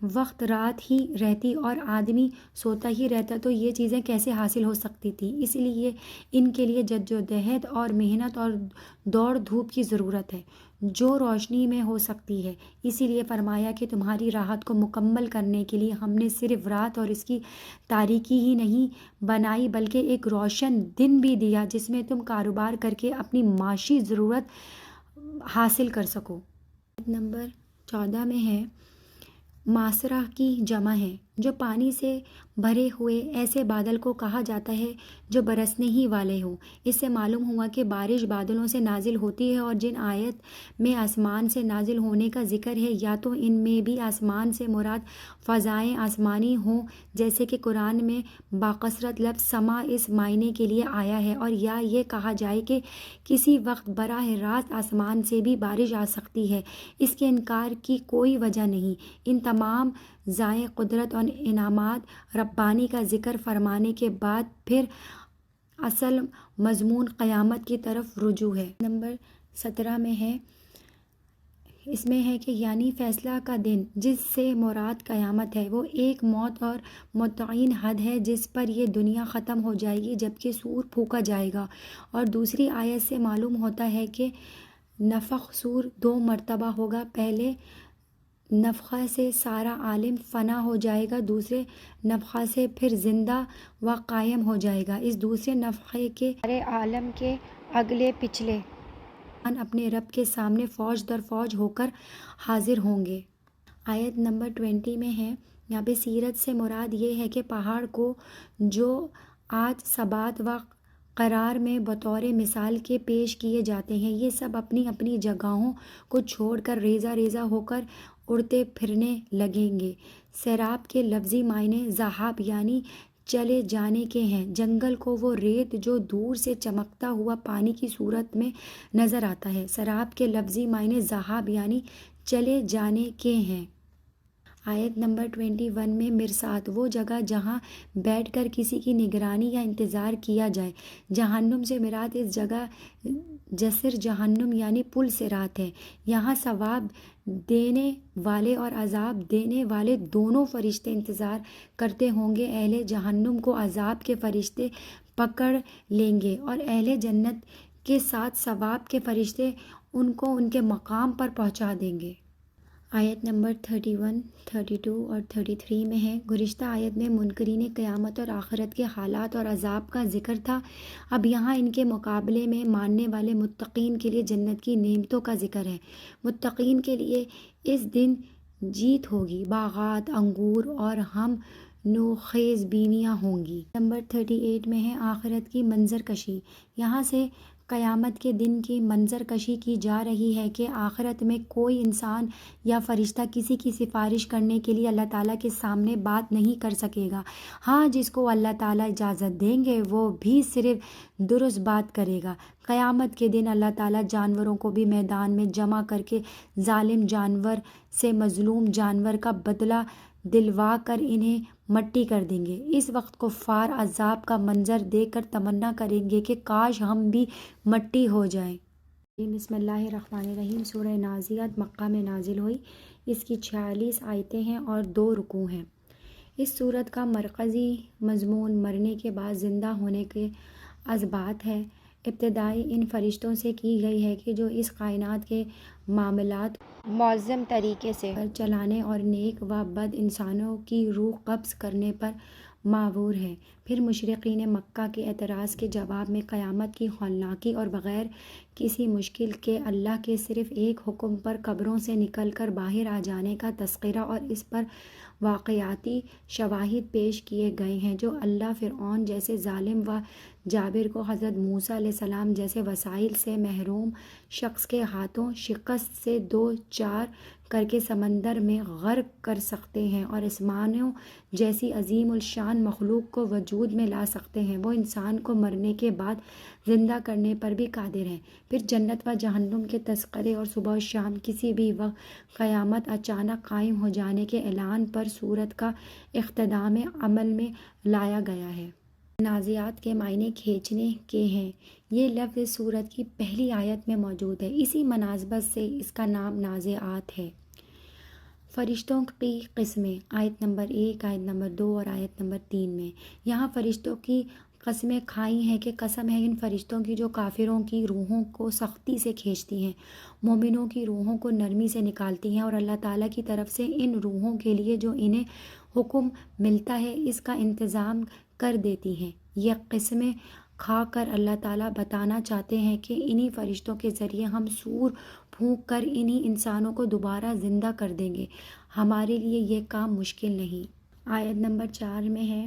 وقت رات ہی رہتی اور آدمی سوتا ہی رہتا تو یہ چیزیں کیسے حاصل ہو سکتی تھی؟ اس لیے ان کے لیے جدوجہد اور محنت اور دوڑ دھوپ کی ضرورت ہے جو روشنی میں ہو سکتی ہے۔ اسی لیے فرمایا کہ تمہاری راحت کو مکمل کرنے کے لیے ہم نے صرف رات اور اس کی تاریکی ہی نہیں بنائی بلکہ ایک روشن دن بھی دیا جس میں تم کاروبار کر کے اپنی معاشی ضرورت حاصل کر سکو۔ نمبر 14 میں ہے معصرہ کی جمع ہے جو پانی سے بھرے ہوئے ایسے بادل کو کہا جاتا ہے جو برسنے ہی والے ہوں۔ اس سے معلوم ہوا کہ بارش بادلوں سے نازل ہوتی ہے اور جن آیت میں آسمان سے نازل ہونے کا ذکر ہے یا تو ان میں بھی آسمان سے مراد فضائیں آسمانی ہوں جیسے کہ قرآن میں باکثرت لفظ سما اس معنی کے لیے آیا ہے، اور یا یہ کہا جائے کہ کسی وقت براہ راست آسمان سے بھی بارش آ سکتی ہے۔ اس کے انکار کی کوئی وجہ نہیں۔ ان تمام ذائع قدرت اور انعامات ربانی کا ذکر فرمانے کے بعد پھر اصل مضمون قیامت کی طرف رجوع ہے۔ نمبر 17 میں ہے اس میں ہے کہ یعنی فیصلہ کا دن جس سے مراد قیامت ہے وہ ایک موت اور متعین حد ہے جس پر یہ دنیا ختم ہو جائے گی جبکہ سور پھونکا جائے گا، اور دوسری آیت سے معلوم ہوتا ہے کہ نفخ سور 2 مرتبہ ہوگا، پہلے نفخہ سے سارا عالم فنا ہو جائے گا، دوسرے نفخہ سے پھر زندہ و قائم ہو جائے گا۔ اس دوسرے نفخے کے سارے عالم کے اگلے پچھلے اپنے رب کے سامنے فوج در فوج ہو کر حاضر ہوں گے۔ آیت نمبر 20 میں ہے یہاں پہ سیرت سے مراد یہ ہے کہ پہاڑ کو جو آج ثبات و قرار میں بطور مثال کے پیش کیے جاتے ہیں یہ سب اپنی اپنی جگہوں کو چھوڑ کر ریزہ ریزہ ہو کر اڑتے پھرنے لگیں گے۔ سیراب کے لفظی معنی ذہاب یعنی چلے جانے کے ہیں۔ جنگل کو وہ ریت جو دور سے چمکتا ہوا پانی کی صورت میں نظر آتا ہے۔ سراب کے لفظی معنی ذہاب یعنی چلے جانے کے ہیں۔ آیت نمبر 21 میں مرصاد وہ جگہ جہاں بیٹھ کر کسی کی نگرانی یا انتظار کیا جائے۔ جہنم سے مراد اس جگہ جسر جہنم یعنی پل صراط ہے۔ یہاں ثواب دینے والے اور عذاب دینے والے دونوں فرشتے انتظار کرتے ہوں گے۔ اہل جہنم کو عذاب کے فرشتے پکڑ لیں گے اور اہل جنت کے ساتھ ثواب کے فرشتے ان کو ان کے مقام پر پہنچا دیں گے۔ آیت نمبر 31، 32 اور 33 میں ہے گزشتہ آیت میں منکرین قیامت اور آخرت کے حالات اور عذاب کا ذکر تھا، اب یہاں ان کے مقابلے میں ماننے والے متقین کے لیے جنت کی نعمتوں کا ذکر ہے۔ متقین کے لیے اس دن جیت ہوگی، باغات انگور اور ہم نوخیز بینیاں ہوں گی۔ نمبر 38 میں ہے آخرت کی منظر کشی، یہاں سے قیامت کے دن کی منظر کشی کی جا رہی ہے کہ آخرت میں کوئی انسان یا فرشتہ کسی کی سفارش کرنے کے لیے اللہ تعالیٰ کے سامنے بات نہیں کر سکے گا۔ ہاں جس کو اللہ تعالیٰ اجازت دیں گے وہ بھی صرف درست بات کرے گا۔ قیامت کے دن اللہ تعالیٰ جانوروں کو بھی میدان میں جمع کر کے ظالم جانور سے مظلوم جانور کا بدلہ دلوا کر انہیں مٹی کر دیں گے۔ اس وقت کفار عذاب کا منظر دیکھ کر تمنا کریں گے کہ کاش ہم بھی مٹی ہو جائیں۔ بسم اللہ الرحمن الرحیم۔ سورہ نازعات مکہ میں نازل ہوئی، اس کی 46 آیتیں ہیں اور 2 رکوع ہیں۔ اس سورت کا مرکزی مضمون مرنے کے بعد زندہ ہونے کے اثبات ہے۔ ابتدائی ان فرشتوں سے کی گئی ہے کہ جو اس کائنات کے معاملات منظم طریقے سے چلانے اور نیک و بد انسانوں کی روح قبض کرنے پر معمور ہے۔ پھر مشرکین مکہ کے اعتراض کے جواب میں قیامت کی ہولناکی اور بغیر کسی مشکل کے اللہ کے صرف ایک حکم پر قبروں سے نکل کر باہر آ جانے کا تذکرہ اور اس پر واقعاتی شواہد پیش کیے گئے ہیں جو اللہ فرعون جیسے ظالم و جابر کو حضرت موسیٰ علیہ السلام جیسے وسائل سے محروم شخص کے ہاتھوں شکست سے 2 چار کر کے سمندر میں غرق کر سکتے ہیں اور آسمانوں جیسی عظیم الشان مخلوق کو وجود میں لا سکتے ہیں۔ وہ انسان کو مرنے کے بعد زندہ کرنے پر بھی قادر ہیں۔ پھر جنت و جہنم کے تذکرے اور صبح و شام کسی بھی وقت قیامت اچانک قائم ہو جانے کے اعلان پر سورت کا اختتام عمل میں لایا گیا ہے۔ نازعات کے معنی کھینچنے کے ہیں۔ یہ لفظ اس سورت کی پہلی آیت میں موجود ہے، اسی مناسبت سے اس کا نام نازعات ہے۔ فرشتوں کی قسمیں، آیت نمبر 1، آیت نمبر 2 اور آیت نمبر 3 میں یہاں فرشتوں کی قسمیں کھائی ہیں کہ قسم ہے ان فرشتوں کی جو کافروں کی روحوں کو سختی سے کھینچتی ہیں، مومنوں کی روحوں کو نرمی سے نکالتی ہیں، اور اللہ تعالیٰ کی طرف سے ان روحوں کے لیے جو انہیں حکم ملتا ہے اس کا انتظام کر دیتی ہیں۔ یہ قسمیں کھا کر اللہ تعالیٰ بتانا چاہتے ہیں کہ انہی فرشتوں کے ذریعے ہم سور پھونک کر انہی انسانوں کو دوبارہ زندہ کر دیں گے، ہمارے لیے یہ کام مشکل نہیں۔ آیت نمبر 4 میں ہے،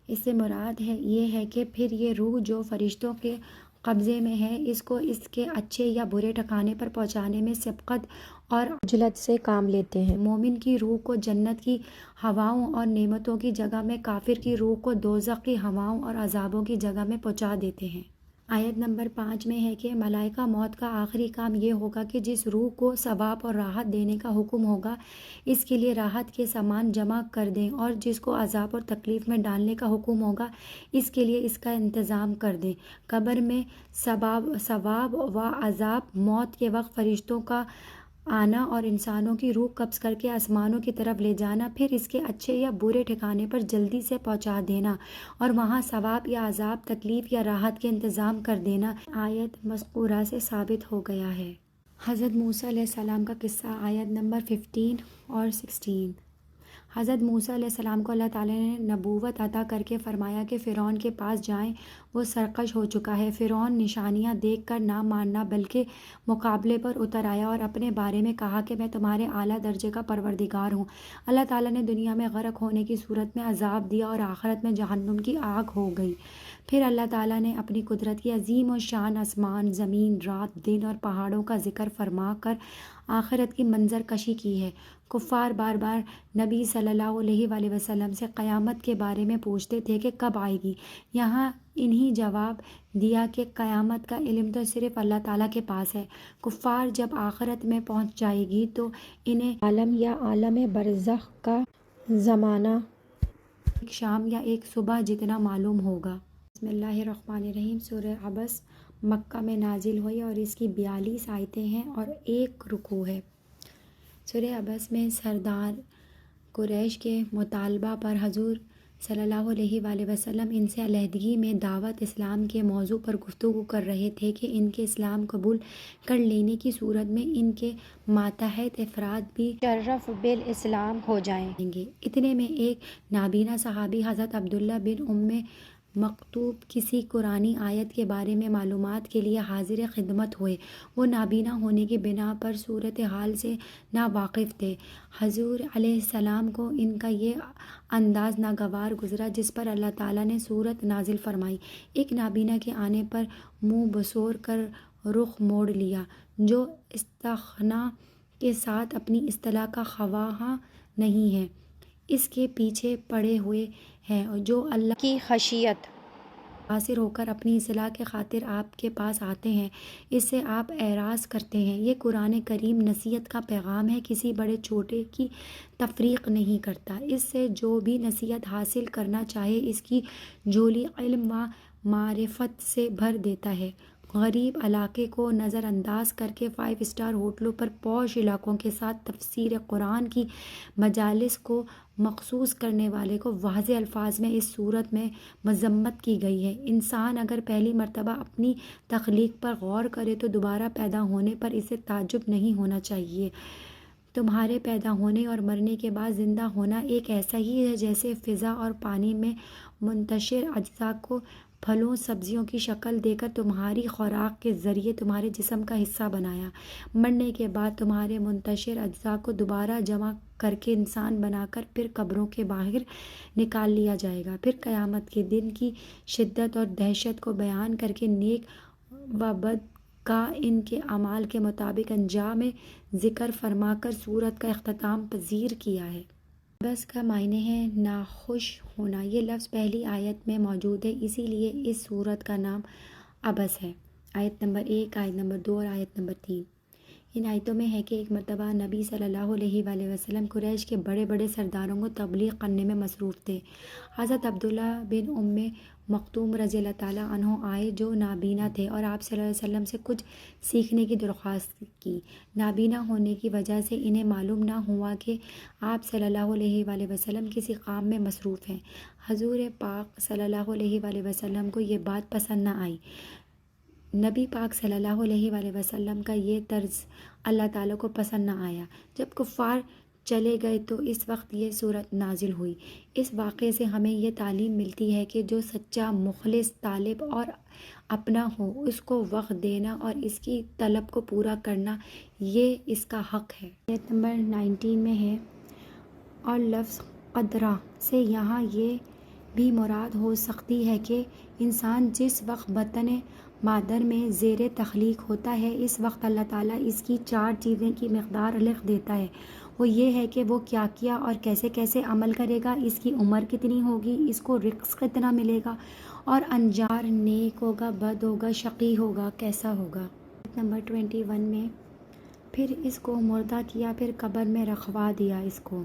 اس سے مراد ہے یہ ہے کہ پھر یہ روح جو فرشتوں کے قبضے میں ہے اس کو اس کے اچھے یا برے ٹھکانے پر پہنچانے میں سبقت اور عجلت سے کام لیتے ہیں۔ مومن کی روح کو جنت کی ہواؤں اور نعمتوں کی جگہ میں، کافر کی روح کو دوزخ کی ہواؤں اور عذابوں کی جگہ میں پہنچا دیتے ہیں۔ آیت نمبر 5 میں ہے کہ ملائکہ موت کا آخری کام یہ ہوگا کہ جس روح کو ثواب اور راحت دینے کا حکم ہوگا اس کے لیے راحت کے سامان جمع کر دیں، اور جس کو عذاب اور تکلیف میں ڈالنے کا حکم ہوگا اس کے لیے اس کا انتظام کر دیں۔ قبر میں ثواب و عذاب، موت کے وقت فرشتوں کا آنا اور انسانوں کی روح قبض کر کے آسمانوں کی طرف لے جانا، پھر اس کے اچھے یا برے ٹھکانے پر جلدی سے پہنچا دینا اور وہاں ثواب یا عذاب، تکلیف یا راحت کے انتظام کر دینا، آیت مذکورہ سے ثابت ہو گیا ہے۔ حضرت موسیٰ علیہ السلام کا قصہ، آیت نمبر 15 اور 16۔ حضرت موسیٰ علیہ السلام کو اللہ تعالیٰ نے نبوت عطا کر کے فرمایا کہ فرعون کے پاس جائیں، وہ سرکش ہو چکا ہے۔ فرعون نشانیاں دیکھ کر نہ ماننا بلکہ مقابلے پر اتر آیا اور اپنے بارے میں کہا کہ میں تمہارے اعلیٰ درجے کا پروردگار ہوں۔ اللہ تعالیٰ نے دنیا میں غرق ہونے کی صورت میں عذاب دیا اور آخرت میں جہنم کی آگ ہو گئی۔ پھر اللہ تعالیٰ نے اپنی قدرت کی عظیم و شان آسمان، زمین، رات، دن اور پہاڑوں کا ذکر فرما کر آخرت کی منظر کشی کی ہے۔ کفار بار بار نبی صلی اللہ علیہ وآلہ وسلم سے قیامت کے بارے میں پوچھتے تھے کہ کب آئے گی۔ یہاں انہی جواب دیا کہ قیامت کا علم تو صرف اللہ تعالیٰ کے پاس ہے۔ کفار جب آخرت میں پہنچ جائے گی تو انہیں عالم یا عالم برزخ کا زمانہ ایک شام یا ایک صبح جتنا معلوم ہوگا۔ بسم اللہ الرحمن الرحیم۔ سورہ عبس مکہ میں نازل ہوئی اور اس کی 42 آیتیں ہیں اور 1 رکوع ہے۔ سورہ عبس میں سردار قریش کے مطالبہ پر حضور صلی اللہ علیہ وآلہ وسلم ان سے علیحدگی میں دعوت اسلام کے موضوع پر گفتگو کر رہے تھے کہ ان کے اسلام قبول کر لینے کی صورت میں ان کے ماتحت افراد بھی مشرف بالاسلام ہو جائیں گے۔ اتنے میں ایک نابینا صحابی حضرت عبداللہ بن ام مکتوم کسی قرآنی آیت کے بارے میں معلومات کے لیے حاضر خدمت ہوئے۔ وہ نابینا ہونے کی بنا پر صورتحال سے ناواقف تھے۔ حضور علیہ السلام کو ان کا یہ انداز ناگوار گزرا، جس پر اللہ تعالیٰ نے سورت نازل فرمائی۔ ایک نابینا کے آنے پر منہ بسور کر رخ موڑ لیا، جو استغنا کے ساتھ اپنی اصطلاح کا خواہاں نہیں ہے، اس کے پیچھے پڑے ہوئے ہیں، جو اللہ کی خشیت حاصل ہو کر اپنی اصلاح کے خاطر آپ کے پاس آتے ہیں، اس سے آپ اعراض کرتے ہیں۔ یہ قرآن کریم نصیحت کا پیغام ہے، کسی بڑے چھوٹے کی تفریق نہیں کرتا۔ اس سے جو بھی نصیحت حاصل کرنا چاہے اس کی جھولی علم و معرفت سے بھر دیتا ہے۔ غریب علاقے کو نظر انداز کر کے 5 اسٹار ہوٹلوں پر پوش علاقوں کے ساتھ تفسیر قرآن کی مجالس کو مخصوص کرنے والے کو واضح الفاظ میں اس صورت میں مذمت کی گئی ہے۔ انسان اگر پہلی مرتبہ اپنی تخلیق پر غور کرے تو دوبارہ پیدا ہونے پر اسے تعجب نہیں ہونا چاہیے۔ تمہارے پیدا ہونے اور مرنے کے بعد زندہ ہونا ایک ایسا ہی ہے جیسے فضا اور پانی میں منتشر اجزاء کو پھلوں سبزیوں کی شکل دے کر تمہاری خوراک کے ذریعے تمہارے جسم کا حصہ بنایا۔ مرنے کے بعد تمہارے منتشر اجزاء کو دوبارہ جمع کر کے انسان بنا کر پھر قبروں کے باہر نکال لیا جائے گا۔ پھر قیامت کے دن کی شدت اور دہشت کو بیان کر کے نیک و بد کا ان کے اعمال کے مطابق انجام ذکر فرما کر سورت کا اختتام پذیر کیا ہے۔ عبس کا معنی ہے ناخوش ہونا۔ یہ لفظ پہلی آیت میں موجود ہے، اسی لیے اس سورت کا نام عبس ہے۔ آیت نمبر 1، آیت نمبر 2 اور آیت نمبر 3۔ ان آیتوں میں ہے کہ ایک مرتبہ نبی صلی اللہ علیہ وآلہ وسلم قریش کے بڑے بڑے سرداروں کو تبلیغ کرنے میں مصروف تھے۔ حضرت عبداللہ بن ام مختوم رضی اللہ تعالیٰ عنہ آئے جو نابینا تھے اور آپ صلی اللہ علیہ وسلم سے کچھ سیکھنے کی درخواست کی۔ نابینا ہونے کی وجہ سے انہیں معلوم نہ ہوا کہ آپ صلی اللہ علیہ وآلہ وسلم کسی کام میں مصروف ہیں۔ حضور پاک صلی اللہ علیہ وآلہ وسلم کو یہ بات پسند نہ آئی۔ نبی پاک صلی اللہ علیہ وآلہ وسلم کا یہ طرز اللہ تعالیٰ کو پسند نہ آیا۔ جب کفار چلے گئے تو اس وقت یہ صورت نازل ہوئی۔ اس واقعے سے ہمیں یہ تعلیم ملتی ہے کہ جو سچا مخلص طالب اور اپنا ہو اس کو وقت دینا اور اس کی طلب کو پورا کرنا یہ اس کا حق ہے۔ آیت نمبر 19 میں ہے اور لفظ قدرہ سے یہاں یہ بھی مراد ہو سکتی ہے کہ انسان جس وقت بطن مادر میں زیر تخلیق ہوتا ہے اس وقت اللہ تعالیٰ اس کی 4 چیزیں کی مقدار لکھ دیتا ہے۔ وہ یہ ہے کہ وہ کیا کیا اور کیسے کیسے عمل کرے گا، اس کی عمر کتنی ہوگی، اس کو رزق کتنا ملے گا اور انجام نیک ہوگا، بد ہوگا، شقی ہوگا، کیسا ہوگا۔ نمبر 21 میں پھر اس کو مردہ کیا، پھر قبر میں رکھوا دیا اس کو۔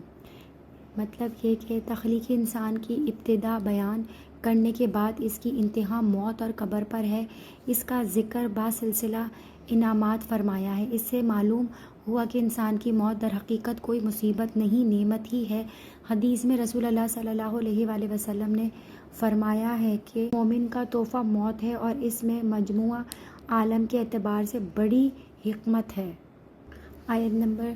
مطلب یہ کہ تخلیق انسان کی ابتدا بیان کرنے کے بعد اس کی انتہا موت اور قبر پر ہے۔ اس کا ذکر باسلسلہ انعامات فرمایا ہے۔ اس سے معلوم ہوا کہ انسان کی موت در حقیقت کوئی مصیبت نہیں، نعمت ہی ہے۔ حدیث میں رسول اللہ صلی اللہ علیہ وآلہ وسلم نے فرمایا ہے کہ مومن کا تحفہ موت ہے اور اس میں مجموعہ عالم کے اعتبار سے بڑی حکمت ہے۔ آیت نمبر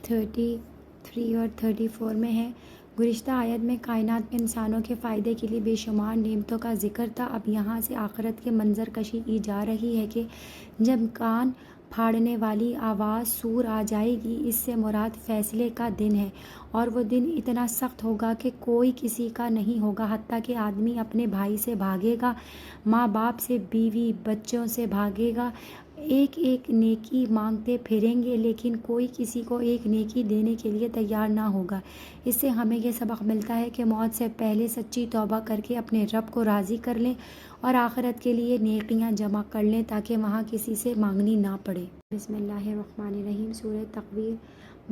33 اور 34 میں ہے گزشتہ آیت میں کائنات میں انسانوں کے فائدے کے لیے بے شمار نعمتوں کا ذکر تھا۔ اب یہاں سے آخرت کے منظر کشی کی جا رہی ہے کہ جب کان پھاڑنے والی آواز سور آ جائے گی، اس سے مراد فیصلے کا دن ہے، اور وہ دن اتنا سخت ہوگا کہ کوئی کسی کا نہیں ہوگا، حتیٰ کہ آدمی اپنے بھائی سے بھاگے گا، ماں باپ سے، بیوی بچوں سے بھاگے گا، ایک ایک نیکی مانگتے پھریں گے، لیکن کوئی کسی کو ایک نیکی دینے کے لیے تیار نہ ہوگا۔ اس سے ہمیں یہ سبق ملتا ہے کہ موت سے پہلے سچی توبہ کر کے اپنے رب کو راضی کر لیں اور آخرت کے لیے نیکیاں جمع کر لیں تاکہ وہاں کسی سے مانگنی نہ پڑے۔ بسم اللہ الرحمن الرحیم۔ سورہ تکویر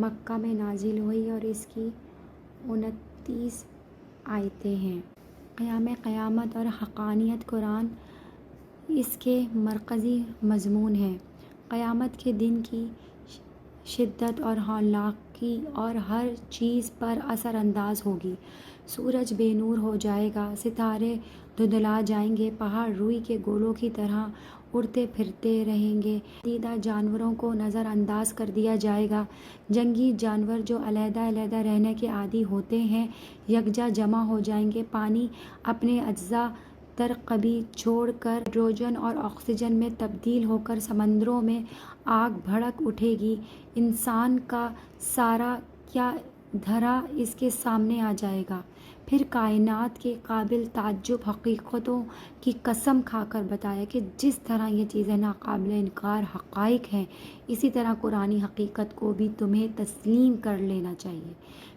مکہ میں نازل ہوئی اور اس کی 29 آیتیں ہیں۔ قیام قیامت اور حقانیت قرآن اس کے مرکزی مضمون ہے۔ قیامت کے دن کی شدت اور ہولناکی اور ہر چیز پر اثر انداز ہوگی۔ سورج بے نور ہو جائے گا، ستارے دھندلا جائیں گے، پہاڑ روئی کے گولوں کی طرح اڑتے پھرتے رہیں گے، دیدہ جانوروں کو نظر انداز کر دیا جائے گا۔ جنگی جانور جو علیحدہ علیحدہ رہنے کے عادی ہوتے ہیں یکجا جمع ہو جائیں گے۔ پانی اپنے اجزاء ترکیبی چھوڑ کر ہائیڈروجن اور آکسیجن میں تبدیل ہو کر سمندروں میں آگ بھڑک اٹھے گی۔ انسان کا سارا کیا دھرا اس کے سامنے آ جائے گا۔ پھر کائنات کے قابل تعجب حقیقتوں کی قسم کھا کر بتایا کہ جس طرح یہ چیزیں ناقابل انکار حقائق ہیں، اسی طرح قرآنی حقیقت کو بھی تمہیں تسلیم کر لینا چاہیے۔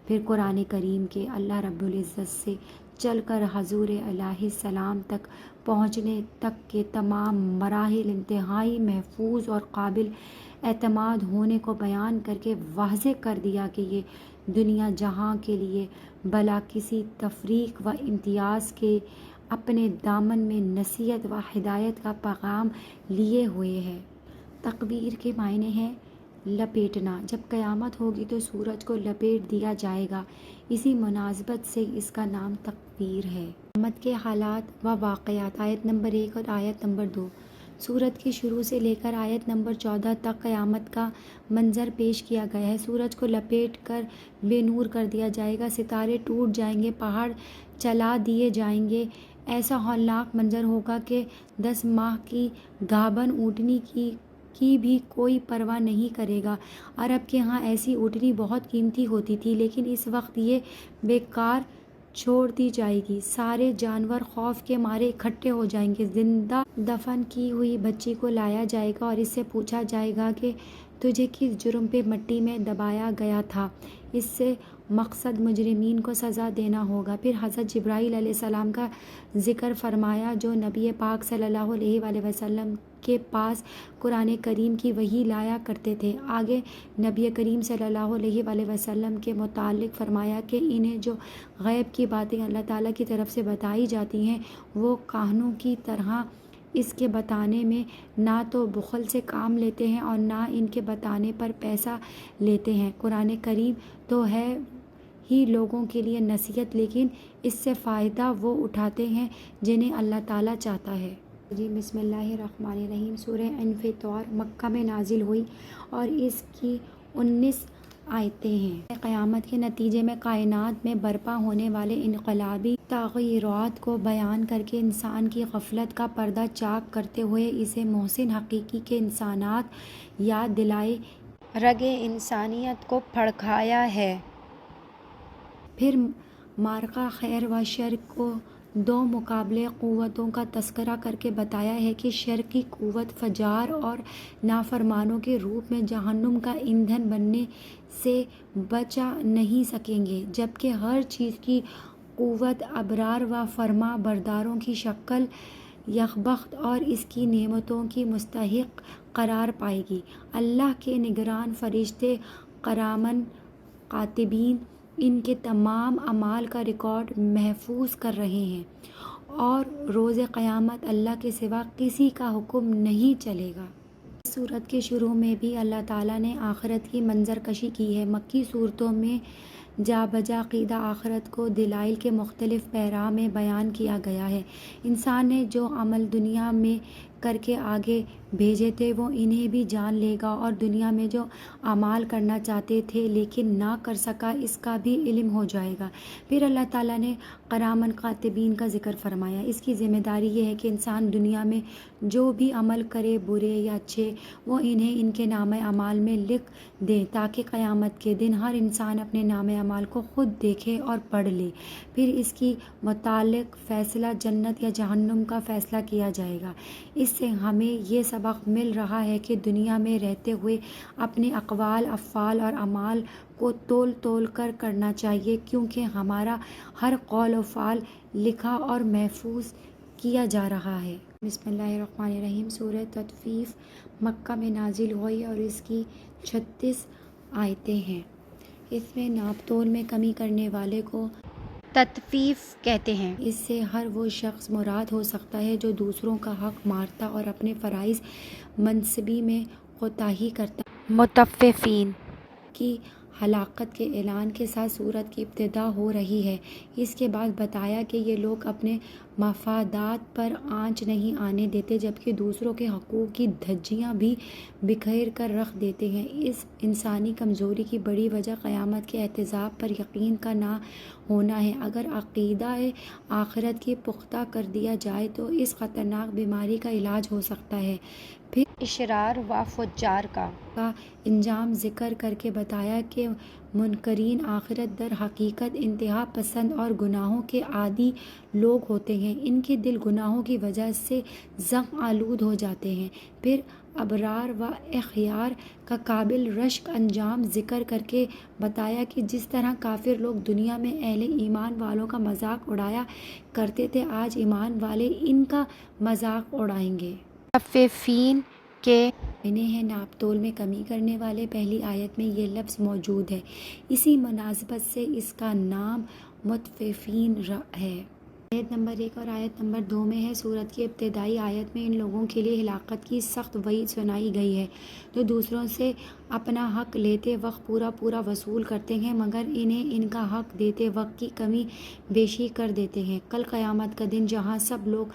پھر قرآن کریم کے اللہ رب العزت سے چل کر حضور علیہ السلام تک پہنچنے تک کے تمام مراحل انتہائی محفوظ اور قابل اعتماد ہونے کو بیان کر کے واضح کر دیا کہ یہ دنیا جہاں کے لیے بلا کسی تفریق و امتیاز کے اپنے دامن میں نصیحت و ہدایت کا پیغام لیے ہوئے ہے۔ تکویر کے معنی ہے لپیٹنا۔ جب قیامت ہوگی تو سورج کو لپیٹ دیا جائے گا، اسی مناسبت سے اس کا نام تکویر ہے۔ قیامت کے حالات و واقعات۔ آیت نمبر 1 اور آیت نمبر 2۔ سورت کی شروع سے لے کر آیت نمبر 14 تک قیامت کا منظر پیش کیا گیا ہے۔ سورج کو لپیٹ کر بے نور کر دیا جائے گا، ستارے ٹوٹ جائیں گے، پہاڑ چلا دیے جائیں گے، ایسا ہولناک منظر ہوگا کہ 10 ماہ کی گابن اونٹنی کی بھی کوئی پرواہ نہیں کرے گا۔ عرب کے ہاں ایسی اونٹنی بہت قیمتی ہوتی تھی، لیکن اس وقت یہ بیکار چھوڑ دی جائے گی۔ سارے جانور خوف کے مارے اکٹھے ہو جائیں گے۔ زندہ دفن کی ہوئی بچی کو لایا جائے گا اور اس سے پوچھا جائے گا کہ تجھے کس جرم پہ مٹی میں دبایا گیا تھا؟ اس سے مقصد مجرمین کو سزا دینا ہوگا۔ پھر حضرت جبرائیل علیہ السلام کا ذکر فرمایا جو نبی پاک صلی اللہ علیہ وآلہ وسلم کے پاس قرآن کریم کی وحی لایا کرتے تھے۔ آگے نبی کریم صلی اللہ علیہ وآلہ وسلم کے متعلق فرمایا کہ انہیں جو غیب کی باتیں اللہ تعالیٰ کی طرف سے بتائی جاتی ہیں وہ کاہنوں کی طرح اس کے بتانے میں نہ تو بخل سے کام لیتے ہیں اور نہ ان کے بتانے پر پیسہ لیتے ہیں۔ قرآن کریم تو ہے ہی لوگوں کے لیے نصیحت، لیکن اس سے فائدہ وہ اٹھاتے ہیں جنہیں اللہ تعالیٰ چاہتا ہے۔ جی بسم اللہ الرحمن الرحیم۔ سورہ انفطار مکہ میں نازل ہوئی اور اس کی 19 آیتیں ہیں۔ قیامت کے نتیجے میں کائنات میں برپا ہونے والے انقلابی تغیرات کو بیان کر کے انسان کی غفلت کا پردہ چاک کرتے ہوئے اسے محسن حقیقی کے انسانات یاد دلائے، رگ انسانیت کو پھڑکایا ہے۔ پھر معرکہ خیر و شر کو دو مقابلے قوتوں کا تذکرہ کر کے بتایا ہے کہ شر کی قوت فجار اور نافرمانوں کے روپ میں جہنم کا ایندھن بننے سے بچا نہیں سکیں گے، جبکہ ہر چیز کی قوت ابرار و فرما برداروں کی شکل یکبخت اور اس کی نعمتوں کی مستحق قرار پائے گی۔ اللہ کے نگران فرشتے کرامن کاتبین ان کے تمام اعمال کا ریکارڈ محفوظ کر رہے ہیں، اور روز قیامت اللہ کے سوا کسی کا حکم نہیں چلے گا۔ اس سورت کے شروع میں بھی اللہ تعالیٰ نے آخرت کی منظر کشی کی ہے۔ مکی صورتوں میں جا بجا عقیدہ آخرت کو دلائل کے مختلف پیراہ میں بیان کیا گیا ہے۔ انسان نے جو عمل دنیا میں کر کے آگے بھیجے تھے وہ انہیں بھی جان لے گا، اور دنیا میں جو اعمال کرنا چاہتے تھے لیکن نہ کر سکا اس کا بھی علم ہو جائے گا۔ پھر اللہ تعالیٰ نے کرامن کاتبین کا ذکر فرمایا۔ اس کی ذمہ داری یہ ہے کہ انسان دنیا میں جو بھی عمل کرے برے یا اچھے وہ انہیں ان کے نامہ اعمال میں لکھ دیں، تاکہ قیامت کے دن ہر انسان اپنے نامہ اعمال کو خود دیکھے اور پڑھ لے۔ پھر اس کی متعلق فیصلہ جنت یا جہنم کا فیصلہ کیا جائے گا۔ اس سے ہمیں یہ سبق مل رہا ہے کہ دنیا میں رہتے ہوئے اپنے اقوال، افعال اور اعمال کو تول تول کر کرنا چاہیے، کیونکہ ہمارا ہر قول و فعل لکھا اور محفوظ کیا جا رہا ہے۔ بسم اللہ الرحمن الرحیم۔ سورہ تطفیف مکہ میں نازل ہوئی اور اس کی 36 آیتیں ہیں۔ اس میں ناپ تول میں کمی کرنے والے کو تطفیف کہتے ہیں۔ اس سے ہر وہ شخص مراد ہو سکتا ہے جو دوسروں کا حق مارتا اور اپنے فرائض منصبی میں کوتاہی کرتا ہے۔ مطففین کی ہلاکت کے اعلان کے ساتھ سورت کی ابتدا ہو رہی ہے۔ اس کے بعد بتایا کہ یہ لوگ اپنے مفادات پر آنچ نہیں آنے دیتے، جبکہ دوسروں کے حقوق کی دھجیاں بھی بکھیر کر رکھ دیتے ہیں۔ اس انسانی کمزوری کی بڑی وجہ قیامت کے احتساب پر یقین کا نہ ہونا ہے۔ اگر عقیدہ آخرت کی پختہ کر دیا جائے تو اس خطرناک بیماری کا علاج ہو سکتا ہے۔ پھر اشرار و فجار کا انجام ذکر کر کے بتایا کہ منکرین آخرت در حقیقت انتہا پسند اور گناہوں کے عادی لوگ ہوتے ہیں۔ ان کے دل گناہوں کی وجہ سے زخم آلود ہو جاتے ہیں۔ پھر ابرار و اخیار کا قابل رشک انجام ذکر کر کے بتایا کہ جس طرح کافر لوگ دنیا میں اہل ایمان والوں کا مذاق اڑایا کرتے تھے، آج ایمان والے ان کا مذاق اڑائیں گے۔ مطففین کے معنی ہے ناپ تول میں کمی کرنے والے۔ پہلی آیت میں یہ لفظ موجود ہے، اسی مناسبت سے اس کا نام مطففین ہے۔ آیت نمبر 1 اور آیت نمبر 2 میں ہے۔ سورت کی ابتدائی آیت میں ان لوگوں کے لیے ہلاکت کی سخت وعید سنائی گئی ہے جو دوسروں سے اپنا حق لیتے وقت پورا وصول کرتے ہیں، مگر انہیں ان کا حق دیتے وقت کی کمی بیشی کر دیتے ہیں۔ کل قیامت کا دن جہاں سب لوگ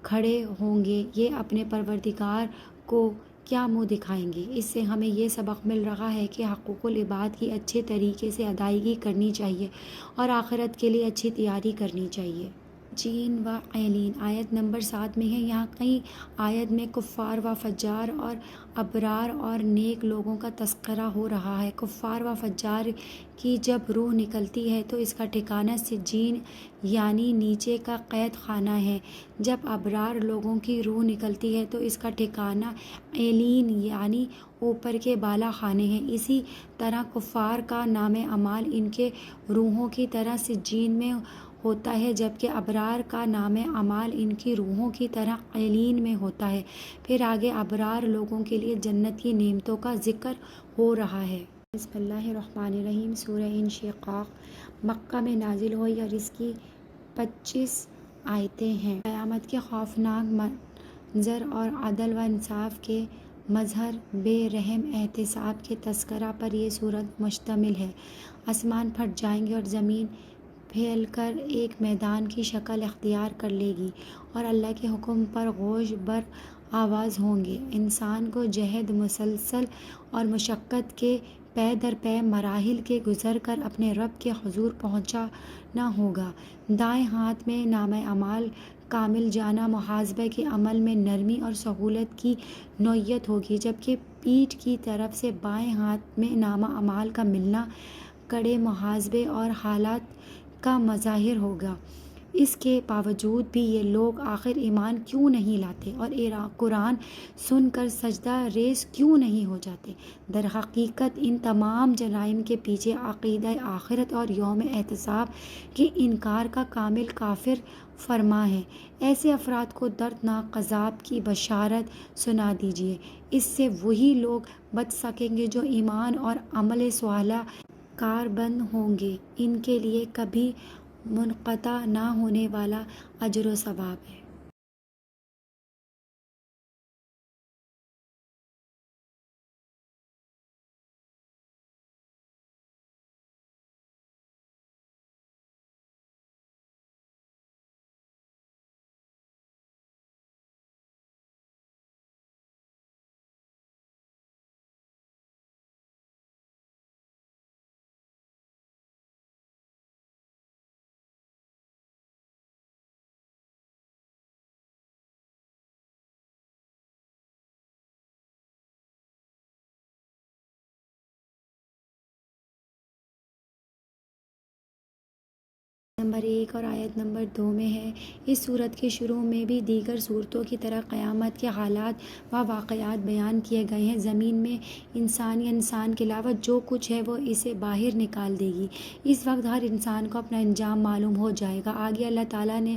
کھڑے ہوں گے، یہ اپنے پروردگار کو کیا منہ دکھائیں گے؟ اس سے ہمیں یہ سبق مل رہا ہے کہ حقوق العباد کی اچھے طریقے سے ادائیگی کرنی چاہیے اور آخرت کے لیے اچھی تیاری کرنی چاہیے۔ جین و عیلین آیت نمبر 7 میں ہے۔ یہاں کئی آیت میں کفار و فجار اور ابرار اور نیک لوگوں کا تذکرہ ہو رہا ہے۔ کفار و فجار کی جب روح نکلتی ہے تو اس کا ٹھکانہ سجین یعنی نیچے کا قید خانہ ہے۔ جب ابرار لوگوں کی روح نکلتی ہے تو اس کا ٹھکانہ عیلین یعنی اوپر کے بالا خانے ہیں۔ اسی طرح کفار کا نام اعمال ان کے روحوں کی طرح سجین میں ہوتا ہے، جبکہ ابرار کا نام اعمال ان کی روحوں کی طرح عیلین میں ہوتا ہے۔ پھر آگے ابرار لوگوں کے لیے جنت کی نعمتوں کا ذکر ہو رہا ہے۔ بسم اللہ الرحمن الرحیم۔ سورہ انشقاق مکہ میں نازل ہوئی اور اس کی 25 آیتیں ہیں۔ قیامت کے خوفناک منظر اور عدل و انصاف کے مظہر، بے رحم احتساب کے تذکرہ پر یہ سورت مشتمل ہے۔ آسمان پھٹ جائیں گے اور زمین پھیل کر ایک میدان کی شکل اختیار کر لے گی اور اللہ کے حکم پر گوش بر آواز ہوں گے۔ انسان کو جہد مسلسل اور مشقت کے پے در پے مراحل کے گزر کر اپنے رب کے حضور پہنچنا ہوگا۔ دائیں ہاتھ میں نامہ اعمال کامل جانہ محاسبہ کے عمل میں نرمی اور سہولت کی نوعیت ہوگی، جبکہ پیٹھ کی طرف سے بائیں ہاتھ میں نامہ اعمال کا ملنا کڑے محاسبے اور حالات کا مظاہر ہوگا۔ اس کے باوجود بھی یہ لوگ آخر ایمان کیوں نہیں لاتے اور قرآن سن کر سجدہ ریز کیوں نہیں ہو جاتے؟ در حقیقت ان تمام جرائم کے پیچھے عقیدہ آخرت اور یوم احتساب کے انکار کا کامل کافر فرما ہے۔ ایسے افراد کو دردناک عذاب کی بشارت سنا دیجیے۔ اس سے وہی لوگ بچ سکیں گے جو ایمان اور عمل صالح کاربند ہوں گے۔ ان کے لیے کبھی منقطع نہ ہونے والا اجر و ثواب ہے۔ نمبر 1 اور آیت نمبر 2 میں ہے۔ اس سورت کے شروع میں بھی دیگر سورتوں کی طرح قیامت کے حالات و واقعات بیان کیے گئے ہیں۔ زمین میں انسان یا انسان کے علاوہ جو کچھ ہے وہ اسے باہر نکال دے گی۔ اس وقت ہر انسان کو اپنا انجام معلوم ہو جائے گا۔ آگے اللہ تعالیٰ نے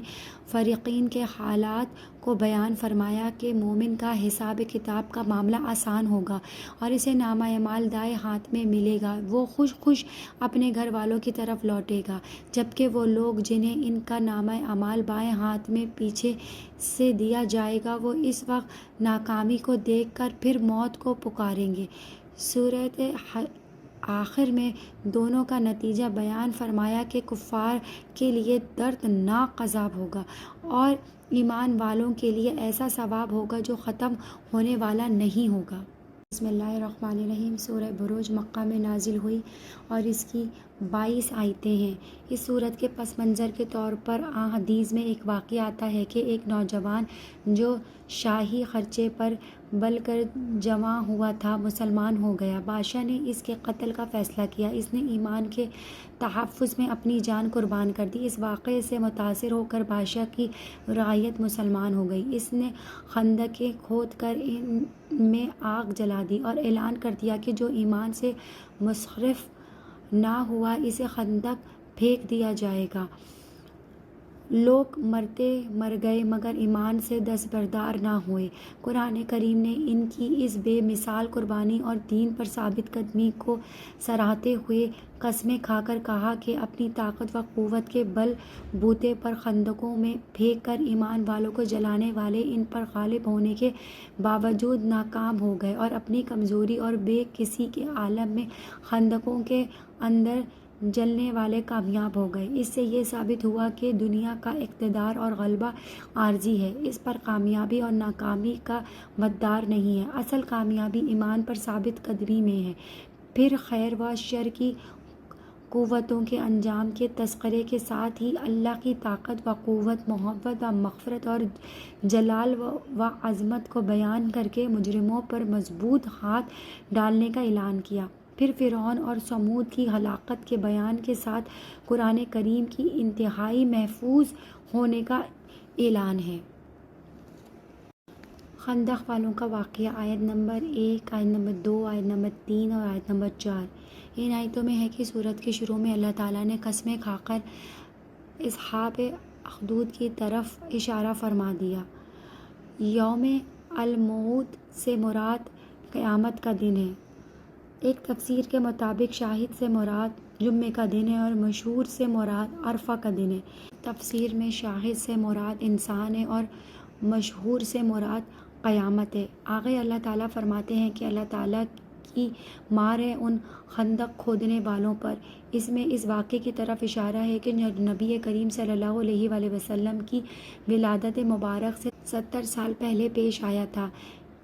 فریقین کے حالات کو بیان فرمایا کہ مومن کا حساب کتاب کا معاملہ آسان ہوگا اور اسے نامہ اعمال دائیں ہاتھ میں ملے گا۔ وہ خوش خوش اپنے گھر والوں کی طرف لوٹے گا، جبکہ وہ لوگ جنہیں ان کا نامہ اعمال بائیں ہاتھ میں پیچھے سے دیا جائے گا، وہ اس وقت ناکامی کو دیکھ کر پھر موت کو پکاریں گے۔ سورۃ آخر میں دونوں کا نتیجہ بیان فرمایا کہ کفار کے لیے دردناک عذاب ہوگا اور ایمان والوں کے لیے ایسا ثواب ہوگا جو ختم ہونے والا نہیں ہوگا۔ بسم اللہ الرحمن الرحیم۔ سورہ بروج مکہ میں نازل ہوئی اور اس کی 22 آیتیں ہیں۔ اس سورت کے پس منظر کے طور پر حدیث میں ایک واقعہ آتا ہے کہ ایک نوجوان جو شاہی خرچے پر بل کر جواں ہوا تھا مسلمان ہو گیا۔ بادشاہ نے اس کے قتل کا فیصلہ کیا۔ اس نے ایمان کے تحفظ میں اپنی جان قربان کر دی۔ اس واقعے سے متاثر ہو کر بادشاہ کی رعیت مسلمان ہو گئی۔ اس نے خندقیں کھود کر ان میں آگ جلا دی اور اعلان کر دیا کہ جو ایمان سے منصرف نہ ہوا اسے خندق پھینک دیا جائے گا۔ لوگ مرتے مر گئے مگر ایمان سے دستبردار نہ ہوئے۔ قرآن کریم نے ان کی اس بے مثال قربانی اور دین پر ثابت قدمی کو سراہتے ہوئے قسمیں کھا کر کہا کہ اپنی طاقت و قوت کے بل بوتے پر خندقوں میں پھینک کر ایمان والوں کو جلانے والے ان پر غالب ہونے کے باوجود ناکام ہو گئے اور اپنی کمزوری اور بے کسی کے عالم میں خندقوں کے اندر جلنے والے کامیاب ہو گئے۔ اس سے یہ ثابت ہوا کہ دنیا کا اقتدار اور غلبہ عارضی ہے، اس پر کامیابی اور ناکامی کا مدار نہیں ہے۔ اصل کامیابی ایمان پر ثابت قدمی میں ہے۔ پھر خیر و شر کی قوتوں کے انجام کے تذکرے کے ساتھ ہی اللہ کی طاقت و قوت، محبت و مغفرت اور جلال و عظمت کو بیان کر کے مجرموں پر مضبوط ہاتھ ڈالنے کا اعلان کیا۔ پھر فرعون اور ثمود کی ہلاکت کے بیان کے ساتھ قرآن کریم کی انتہائی محفوظ ہونے کا اعلان ہے۔ خندق والوں کا واقعہ، آیت نمبر 1، آیت نمبر 2، آیت نمبر 3 اور آیت نمبر 4۔ ان آیتوں میں ہے کہ سورت کے شروع میں اللہ تعالیٰ نے قسمیں کھا کر اصحاب اخدود کی طرف اشارہ فرما دیا۔ یوم الموعود سے مراد قیامت کا دن ہے۔ ایک تفسیر کے مطابق شاہد سے مراد جمعے کا دن ہے اور مشہور سے مراد عرفہ کا دن ہے۔ تفسیر میں شاہد سے مراد انسان ہے اور مشہور سے مراد قیامت ہے۔ آگے اللہ تعالیٰ فرماتے ہیں کہ اللہ تعالیٰ کی مار ہے ان خندق کھودنے والوں پر۔ اس میں اس واقعے کی طرف اشارہ ہے کہ نبی کریم صلی اللہ علیہ وآلہ وسلم کی ولادت مبارک سے 70 سال پہلے پیش آیا تھا۔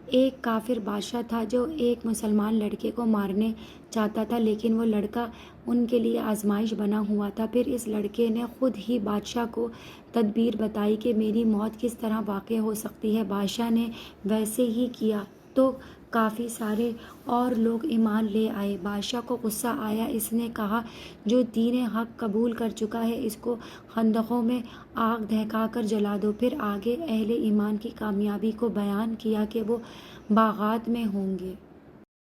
ایک کافر بادشاہ تھا جو ایک مسلمان لڑکے کو مارنے چاہتا تھا، لیکن وہ لڑکا ان کے لیے آزمائش بنا ہوا تھا۔ پھر اس لڑکے نے خود ہی بادشاہ کو تدبیر بتائی کہ میری موت کس طرح واقع ہو سکتی ہے۔ بادشاہ نے ویسے ہی کیا تو کافی سارے اور لوگ ایمان لے آئے۔ بادشاہ کو غصہ آیا، اس نے کہا جو دین حق قبول کر چکا ہے اس کو خندقوں میں آگ دہکا کر جلا دو۔ پھر آگے اہل ایمان کی کامیابی کو بیان کیا کہ وہ باغات میں ہوں گے۔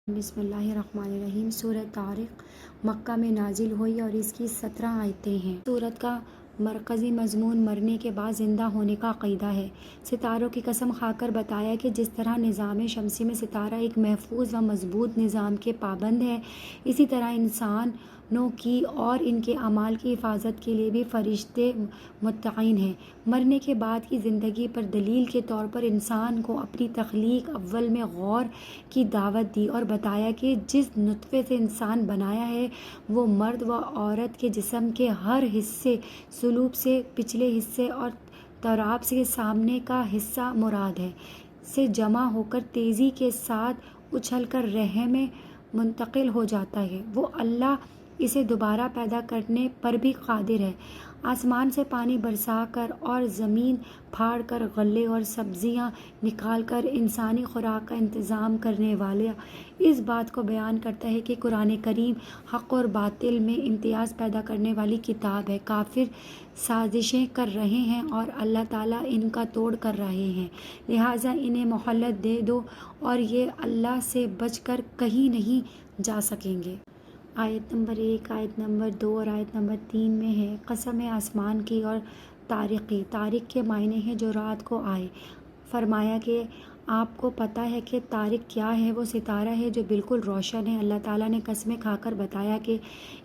بسم اللہ الرحمن الرحیم۔ سورۃ طارق مکہ میں نازل ہوئی اور اس کی 17 آیتیں ہیں۔ سورت کا مرکزی مضمون مرنے کے بعد زندہ ہونے کا عقیدہ ہے۔ ستاروں کی قسم کھا کر بتایا کہ جس طرح نظام شمسی میں ستارہ ایک محفوظ و مضبوط نظام کے پابند ہے، اسی طرح انسانوں کی اور ان کے اعمال کی حفاظت کے لیے بھی فرشتے متعین ہیں۔ مرنے کے بعد کی زندگی پر دلیل کے طور پر انسان کو اپنی تخلیق اول میں غور کی دعوت دی اور بتایا کہ جس نطفے سے انسان بنایا ہے وہ مرد و عورت کے جسم کے ہر حصے، سلوب سے پچھلے حصے اور تراب سے سامنے کا حصہ مراد ہے، سے جمع ہو کر تیزی کے ساتھ اچھل کر رحم میں منتقل ہو جاتا ہے۔ وہ اللہ اسے دوبارہ پیدا کرنے پر بھی قادر ہے۔ آسمان سے پانی برسا کر اور زمین پھاڑ کر غلے اور سبزیاں نکال کر انسانی خوراک کا انتظام کرنے والا اس بات کو بیان کرتا ہے کہ قرآن کریم حق اور باطل میں امتیاز پیدا کرنے والی کتاب ہے۔ کافر سازشیں کر رہے ہیں اور اللہ تعالیٰ ان کا توڑ کر رہے ہیں، لہٰذا انہیں مہلت دے دو اور یہ اللہ سے بچ کر کہیں نہیں جا سکیں گے۔ آیت نمبر 1، آیت نمبر 2 اور آیت نمبر 3 میں ہے قسم آسمان کی اور طارق کی۔ طارق کے معنی ہے جو رات کو آئے۔ فرمایا کہ آپ کو پتہ ہے کہ طارق کیا ہے؟ وہ ستارہ ہے جو بالکل روشن ہے۔ اللہ تعالیٰ نے قسمیں کھا کر بتایا کہ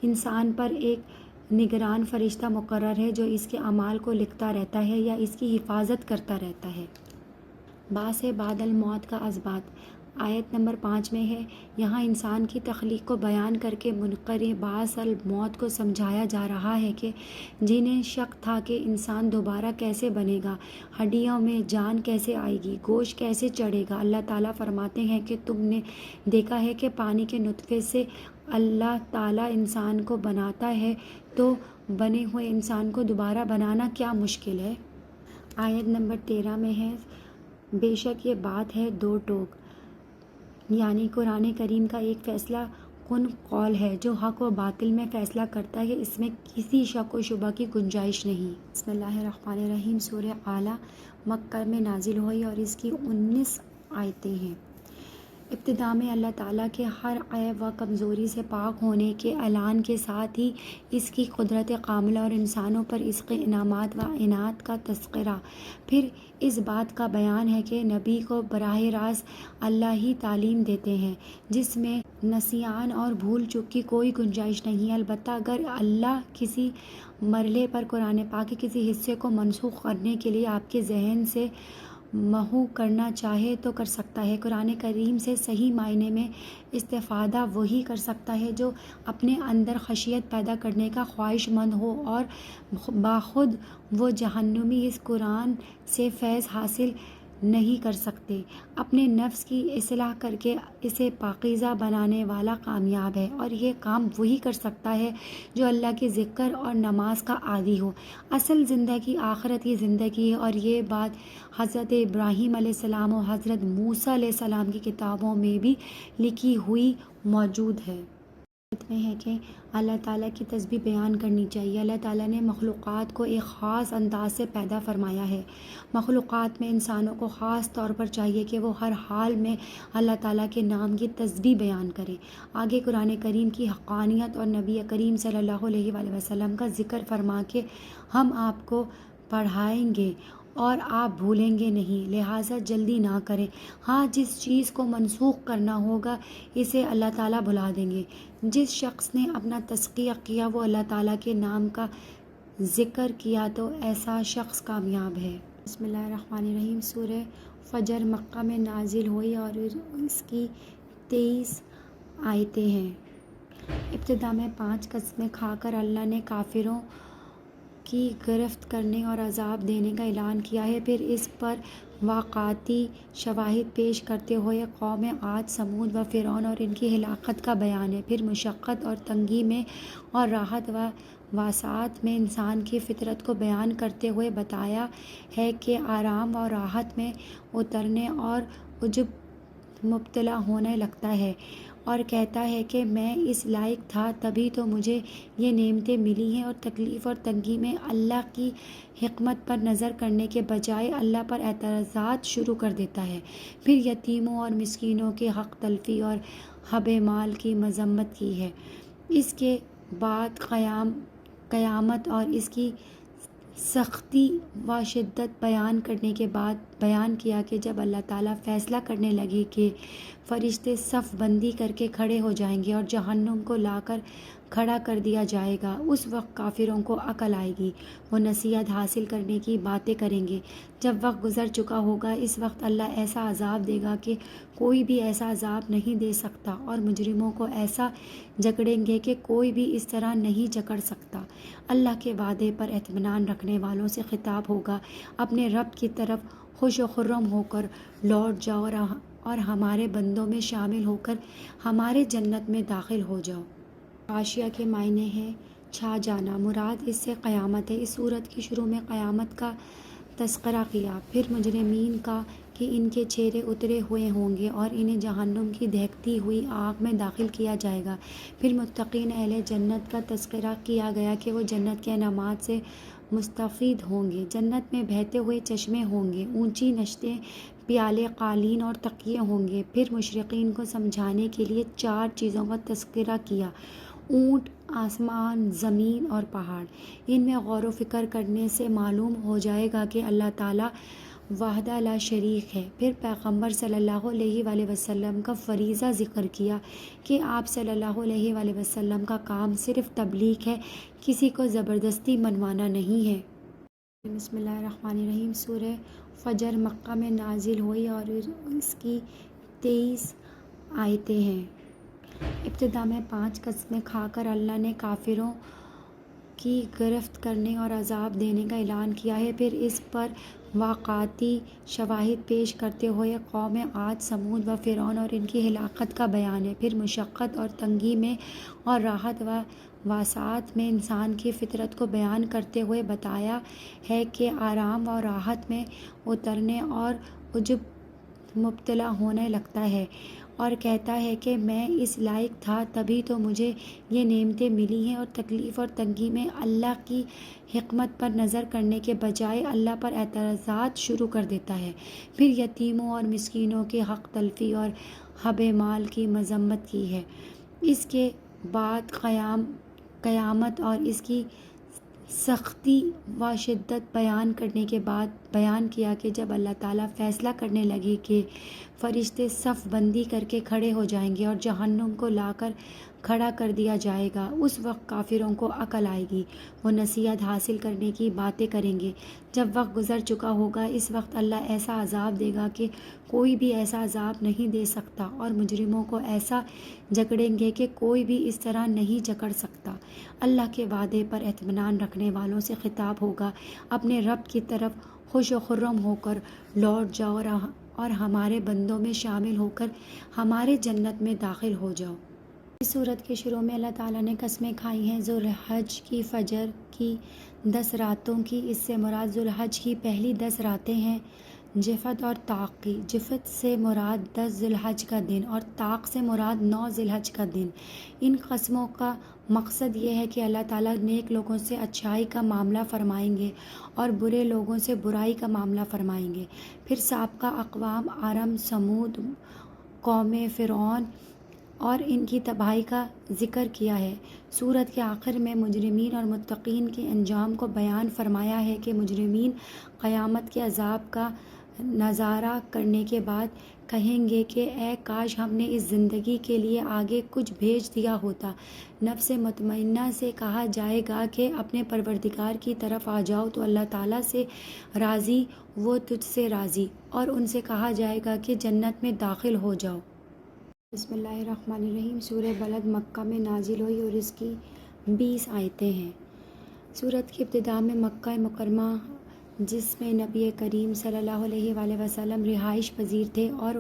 انسان پر ایک نگران فرشتہ مقرر ہے جو اس کے اعمال کو لکھتا رہتا ہے یا اس کی حفاظت کرتا رہتا ہے۔ بعث بعد الموت کا اثبات، آیت نمبر 5 میں ہے۔ یہاں انسان کی تخلیق کو بیان کر کے منکر بعث الموت کو سمجھایا جا رہا ہے کہ جنہیں شک تھا کہ انسان دوبارہ کیسے بنے گا، ہڈیوں میں جان کیسے آئے گی، گوشت کیسے چڑھے گا۔ اللہ تعالیٰ فرماتے ہیں کہ تم نے دیکھا ہے کہ پانی کے نطفے سے اللہ تعالیٰ انسان کو بناتا ہے تو بنے ہوئے انسان کو دوبارہ بنانا کیا مشکل ہے۔ آیت نمبر 13 میں ہے بے شک یہ بات ہے دو ٹوک، یعنی قرآن کریم کا ایک فیصلہ کن قول ہے جو حق و باطل میں فیصلہ کرتا ہے، اس میں کسی شک و شبہ کی گنجائش نہیں۔ بسم اللہ الرحمن الرحیم۔ سورہ اعلیٰ مکہ میں نازل ہوئی اور اس کی 19 آیتیں ہیں۔ ابتدا میں اللہ تعالیٰ کے ہر عیب و کمزوری سے پاک ہونے کے اعلان کے ساتھ ہی اس کی قدرت کاملہ اور انسانوں پر اس کے انعامات و عنایات کا تذکرہ، پھر اس بات کا بیان ہے کہ نبی کو براہ راست اللہ ہی تعلیم دیتے ہیں جس میں نسیان اور بھول چوک کی کوئی گنجائش نہیں۔ البتہ اگر اللہ کسی مرحلے پر قرآن پاک کے کسی حصے کو منسوخ کرنے کے لیے آپ کے ذہن سے محو کرنا چاہے تو کر سکتا ہے۔ قرآن کریم سے صحیح معنی میں استفادہ وہی کر سکتا ہے جو اپنے اندر خشیت پیدا کرنے کا خواہش مند ہو اور باخود و جہنمی اس قرآن سے فیض حاصل نہیں کر سکتے۔ اپنے نفس کی اصلاح کر کے اسے پاکیزہ بنانے والا کامیاب ہے، اور یہ کام وہی کر سکتا ہے جو اللہ کے ذکر اور نماز کا عادی ہو۔ اصل زندگی آخرت کی زندگی ہے، اور یہ بات حضرت ابراہیم علیہ السلام اور حضرت موسیٰ علیہ السلام کی کتابوں میں بھی لکھی ہوئی موجود ہے۔ میں ہے کہ اللہ تعالیٰ کی تسبیح بیان کرنی چاہیے۔ اللہ تعالیٰ نے مخلوقات کو ایک خاص انداز سے پیدا فرمایا ہے۔ مخلوقات میں انسانوں کو خاص طور پر چاہیے کہ وہ ہر حال میں اللہ تعالیٰ کے نام کی تسبیح بیان کریں۔ آگے قرآن کریم کی حقانیت اور نبی کریم صلی اللہ علیہ وآلہ وسلم کا ذکر فرما کے ہم آپ کو پڑھائیں گے اور آپ بھولیں گے نہیں، لہٰذا جلدی نہ کریں۔ ہاں، جس چیز کو منسوخ کرنا ہوگا اسے اللہ تعالیٰ بھلا دیں گے۔ جس شخص نے اپنا تزکیہ کیا، وہ اللہ تعالیٰ کے نام کا ذکر کیا، تو ایسا شخص کامیاب ہے۔ بسم اللہ الرحمن الرحیم۔ سورہ فجر مکہ میں نازل ہوئی اور اس کی 23 آیتیں ہیں۔ ابتدا میں 5 قسمیں کھا کر اللہ نے کافروں کی گرفت کرنے اور عذاب دینے کا اعلان کیا ہے، پھر اس پر واقعاتی شواہد پیش کرتے ہوئے قوم عاد، سمود و فرعون اور ان کی ہلاکت کا بیان ہے، پھر مشقت اور تنگی میں اور راحت و وسعت میں انسان کی فطرت کو بیان کرتے ہوئے بتایا ہے کہ آرام اور راحت میں اترنے اور عجب مبتلا ہونے لگتا ہے اور کہتا ہے کہ میں اس لائق تھا، تبھی تو مجھے یہ نعمتیں ملی ہیں، اور تکلیف اور تنگی میں اللہ کی حکمت پر نظر کرنے کے بجائے اللہ پر اعتراضات شروع کر دیتا ہے، پھر یتیموں اور مسکینوں کے حق تلفی اور حب مال کی مذمت کی ہے۔ اس کے بعد قیامت اور اس کی سختی و شدت بیان کرنے کے بعد بیان کیا کہ جب اللہ تعالیٰ فیصلہ کرنے لگے کہ فرشتے صف بندی کر کے کھڑے ہو جائیں گے اور جہنم کو لا کر کھڑا کر دیا جائے گا، اس وقت کافروں کو عقل آئے گی، وہ نصیحت حاصل کرنے کی باتیں کریں گے۔ جب وقت گزر چکا ہوگا، اس وقت اللہ ایسا عذاب دے گا کہ کوئی بھی ایسا عذاب نہیں دے سکتا، اور مجرموں کو ایسا جکڑیں گے کہ کوئی بھی اس طرح نہیں جکڑ سکتا۔ اللہ کے وعدے پر اطمینان رکھنے والوں سے خطاب ہوگا، اپنے رب کی طرف خوش و خرم ہو کر لوٹ جاؤ اور ہمارے بندوں میں شامل ہو کر ہمارے جنت میں داخل ہو جاؤ۔ غاشیہ کے معنی ہے چھا جانا، مراد اس سے قیامت ہے۔ اس سورت کی شروع میں قیامت کا تذکرہ کیا، پھر مجرمین کا کہ ان کے چہرے اترے ہوئے ہوں گے اور انہیں جہنم کی دہکتی ہوئی آگ میں داخل کیا جائے گا، پھر متقین اہل جنت کا تذکرہ کیا گیا کہ وہ جنت کے انعامات سے مستفید ہوں گے۔ جنت میں بہتے ہوئے چشمے ہوں گے، اونچی نشستیں، پیالے، قالین اور تکیے ہوں گے۔ پھر مشرقین کو سمجھانے کے لیے 4 چیزوں کا تذکرہ کیا: اونٹ، آسمان، زمین اور پہاڑ۔ ان میں غور و فکر کرنے سے معلوم ہو جائے گا کہ اللہ تعالیٰ وحدہ لا شریک ہے۔ پھر پیغمبر صلی اللہ علیہ وآلہ وسلم کا فریضہ ذکر کیا کہ آپ صلی اللہ علیہ وآلہ وسلم کا کام صرف تبلیغ ہے، کسی کو زبردستی منوانا نہیں ہے۔ بسم اللہ الرحمن الرحیم۔ سورہ فجر مکہ میں نازل ہوئی اور اس کی 23 آیتیں ہیں۔ ابتدا میں 5 قسمیں کھا کر اللہ نے کافروں کی گرفت کرنے اور عذاب دینے کا اعلان کیا ہے، پھر اس پر واقعاتی شواہد پیش کرتے ہوئے قوم عاد، سمود و فرعون اور ان کی ہلاکت کا بیان ہے، پھر مشقت اور تنگی میں اور راحت و وسعت میں انسان کی فطرت کو بیان کرتے ہوئے بتایا ہے کہ آرام اور راحت میں اترنے اور عجب مبتلا ہونے لگتا ہے اور کہتا ہے کہ میں اس لائق تھا، تبھی تو مجھے یہ نعمتیں ملی ہیں، اور تکلیف اور تنگی میں اللہ کی حکمت پر نظر کرنے کے بجائے اللہ پر اعتراضات شروع کر دیتا ہے، پھر یتیموں اور مسکینوں کے حق تلفی اور حب مال کی مذمت کی ہے۔ اس کے بعد قیامت اور اس کی سختی و شدت بیان کرنے کے بعد بیان کیا کہ جب اللہ تعالیٰ فیصلہ کرنے لگے کہ فرشتے صف بندی کر کے کھڑے ہو جائیں گے اور جہنم کو لا کر کھڑا کر دیا جائے گا۔ اس وقت کافروں کو عقل آئے گی، وہ نصیحت حاصل کرنے کی باتیں کریں گے۔ جب وقت گزر چکا ہوگا، اس وقت اللہ ایسا عذاب دے گا کہ کوئی بھی ایسا عذاب نہیں دے سکتا، اور مجرموں کو ایسا جکڑیں گے کہ کوئی بھی اس طرح نہیں جکڑ سکتا۔ اللہ کے وعدے پر اطمینان رکھنے والوں سے خطاب ہوگا، اپنے رب کی طرف خوش و خرم ہو کر لوٹ جاؤ اور ہمارے بندوں میں شامل ہو کر ہمارے جنت میں داخل ہو جاؤ۔ اس صورت کے شروع میں اللہ تعالیٰ نے قسمیں کھائی ہیں ذوالحج کی، فجر کی 10 راتوں کی۔ اس سے مراد ذوالحج کی پہلی 10 راتیں ہیں، جفت اور طاق کی۔ جفت سے مراد 10 ذوالحج کا دن اور طاق سے مراد 9 ذوالحج کا دن۔ ان قسموں کا مقصد یہ ہے کہ اللہ تعالیٰ نیک لوگوں سے اچھائی کا معاملہ فرمائیں گے اور برے لوگوں سے برائی کا معاملہ فرمائیں گے۔ پھر سابقہ اقوام ارم، سمود، قوم فرعون اور ان کی تباہی کا ذکر کیا ہے۔ سورت کے آخر میں مجرمین اور متقین کے انجام کو بیان فرمایا ہے کہ مجرمین قیامت کے عذاب کا نظارہ کرنے کے بعد کہیں گے کہ اے کاش ہم نے اس زندگی کے لیے آگے کچھ بھیج دیا ہوتا۔ نفس مطمئنہ سے کہا جائے گا کہ اپنے پروردگار کی طرف آ جاؤ تو اللہ تعالیٰ سے راضی، وہ تجھ سے راضی، اور ان سے کہا جائے گا کہ جنت میں داخل ہو جاؤ۔ بسم اللہ الرحمن الرحیم۔ سورہ بلد مکہ میں نازل ہوئی اور اس کی 20 آیتیں ہیں۔ سورت کی ابتدا میں مکہ مکرمہ، جس میں نبی کریم صلی اللہ علیہ وآلہ وسلم رہائش پذیر تھے، اور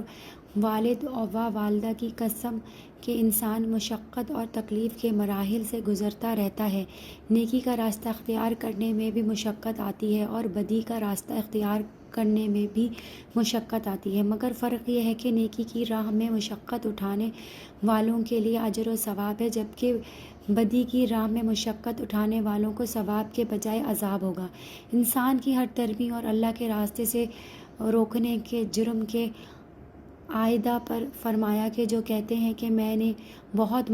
والد و والدہ کی قسم کہ انسان مشقت اور تکلیف کے مراحل سے گزرتا رہتا ہے۔ نیکی کا راستہ اختیار کرنے میں بھی مشقت آتی ہے اور بدی کا راستہ اختیار کرنے میں بھی مشقت آتی ہے، مگر فرق یہ ہے کہ نیکی کی راہ میں مشقت اٹھانے والوں کے لیے اجر و ثواب ہے، جبکہ بدی کی راہ میں مشقت اٹھانے والوں کو ثواب کے بجائے عذاب ہوگا۔ انسان کی ہر تربی اور اللہ کے راستے سے روکنے کے جرم کے عائدہ پر فرمایا کہ جو کہتے ہیں کہ میں نے بہت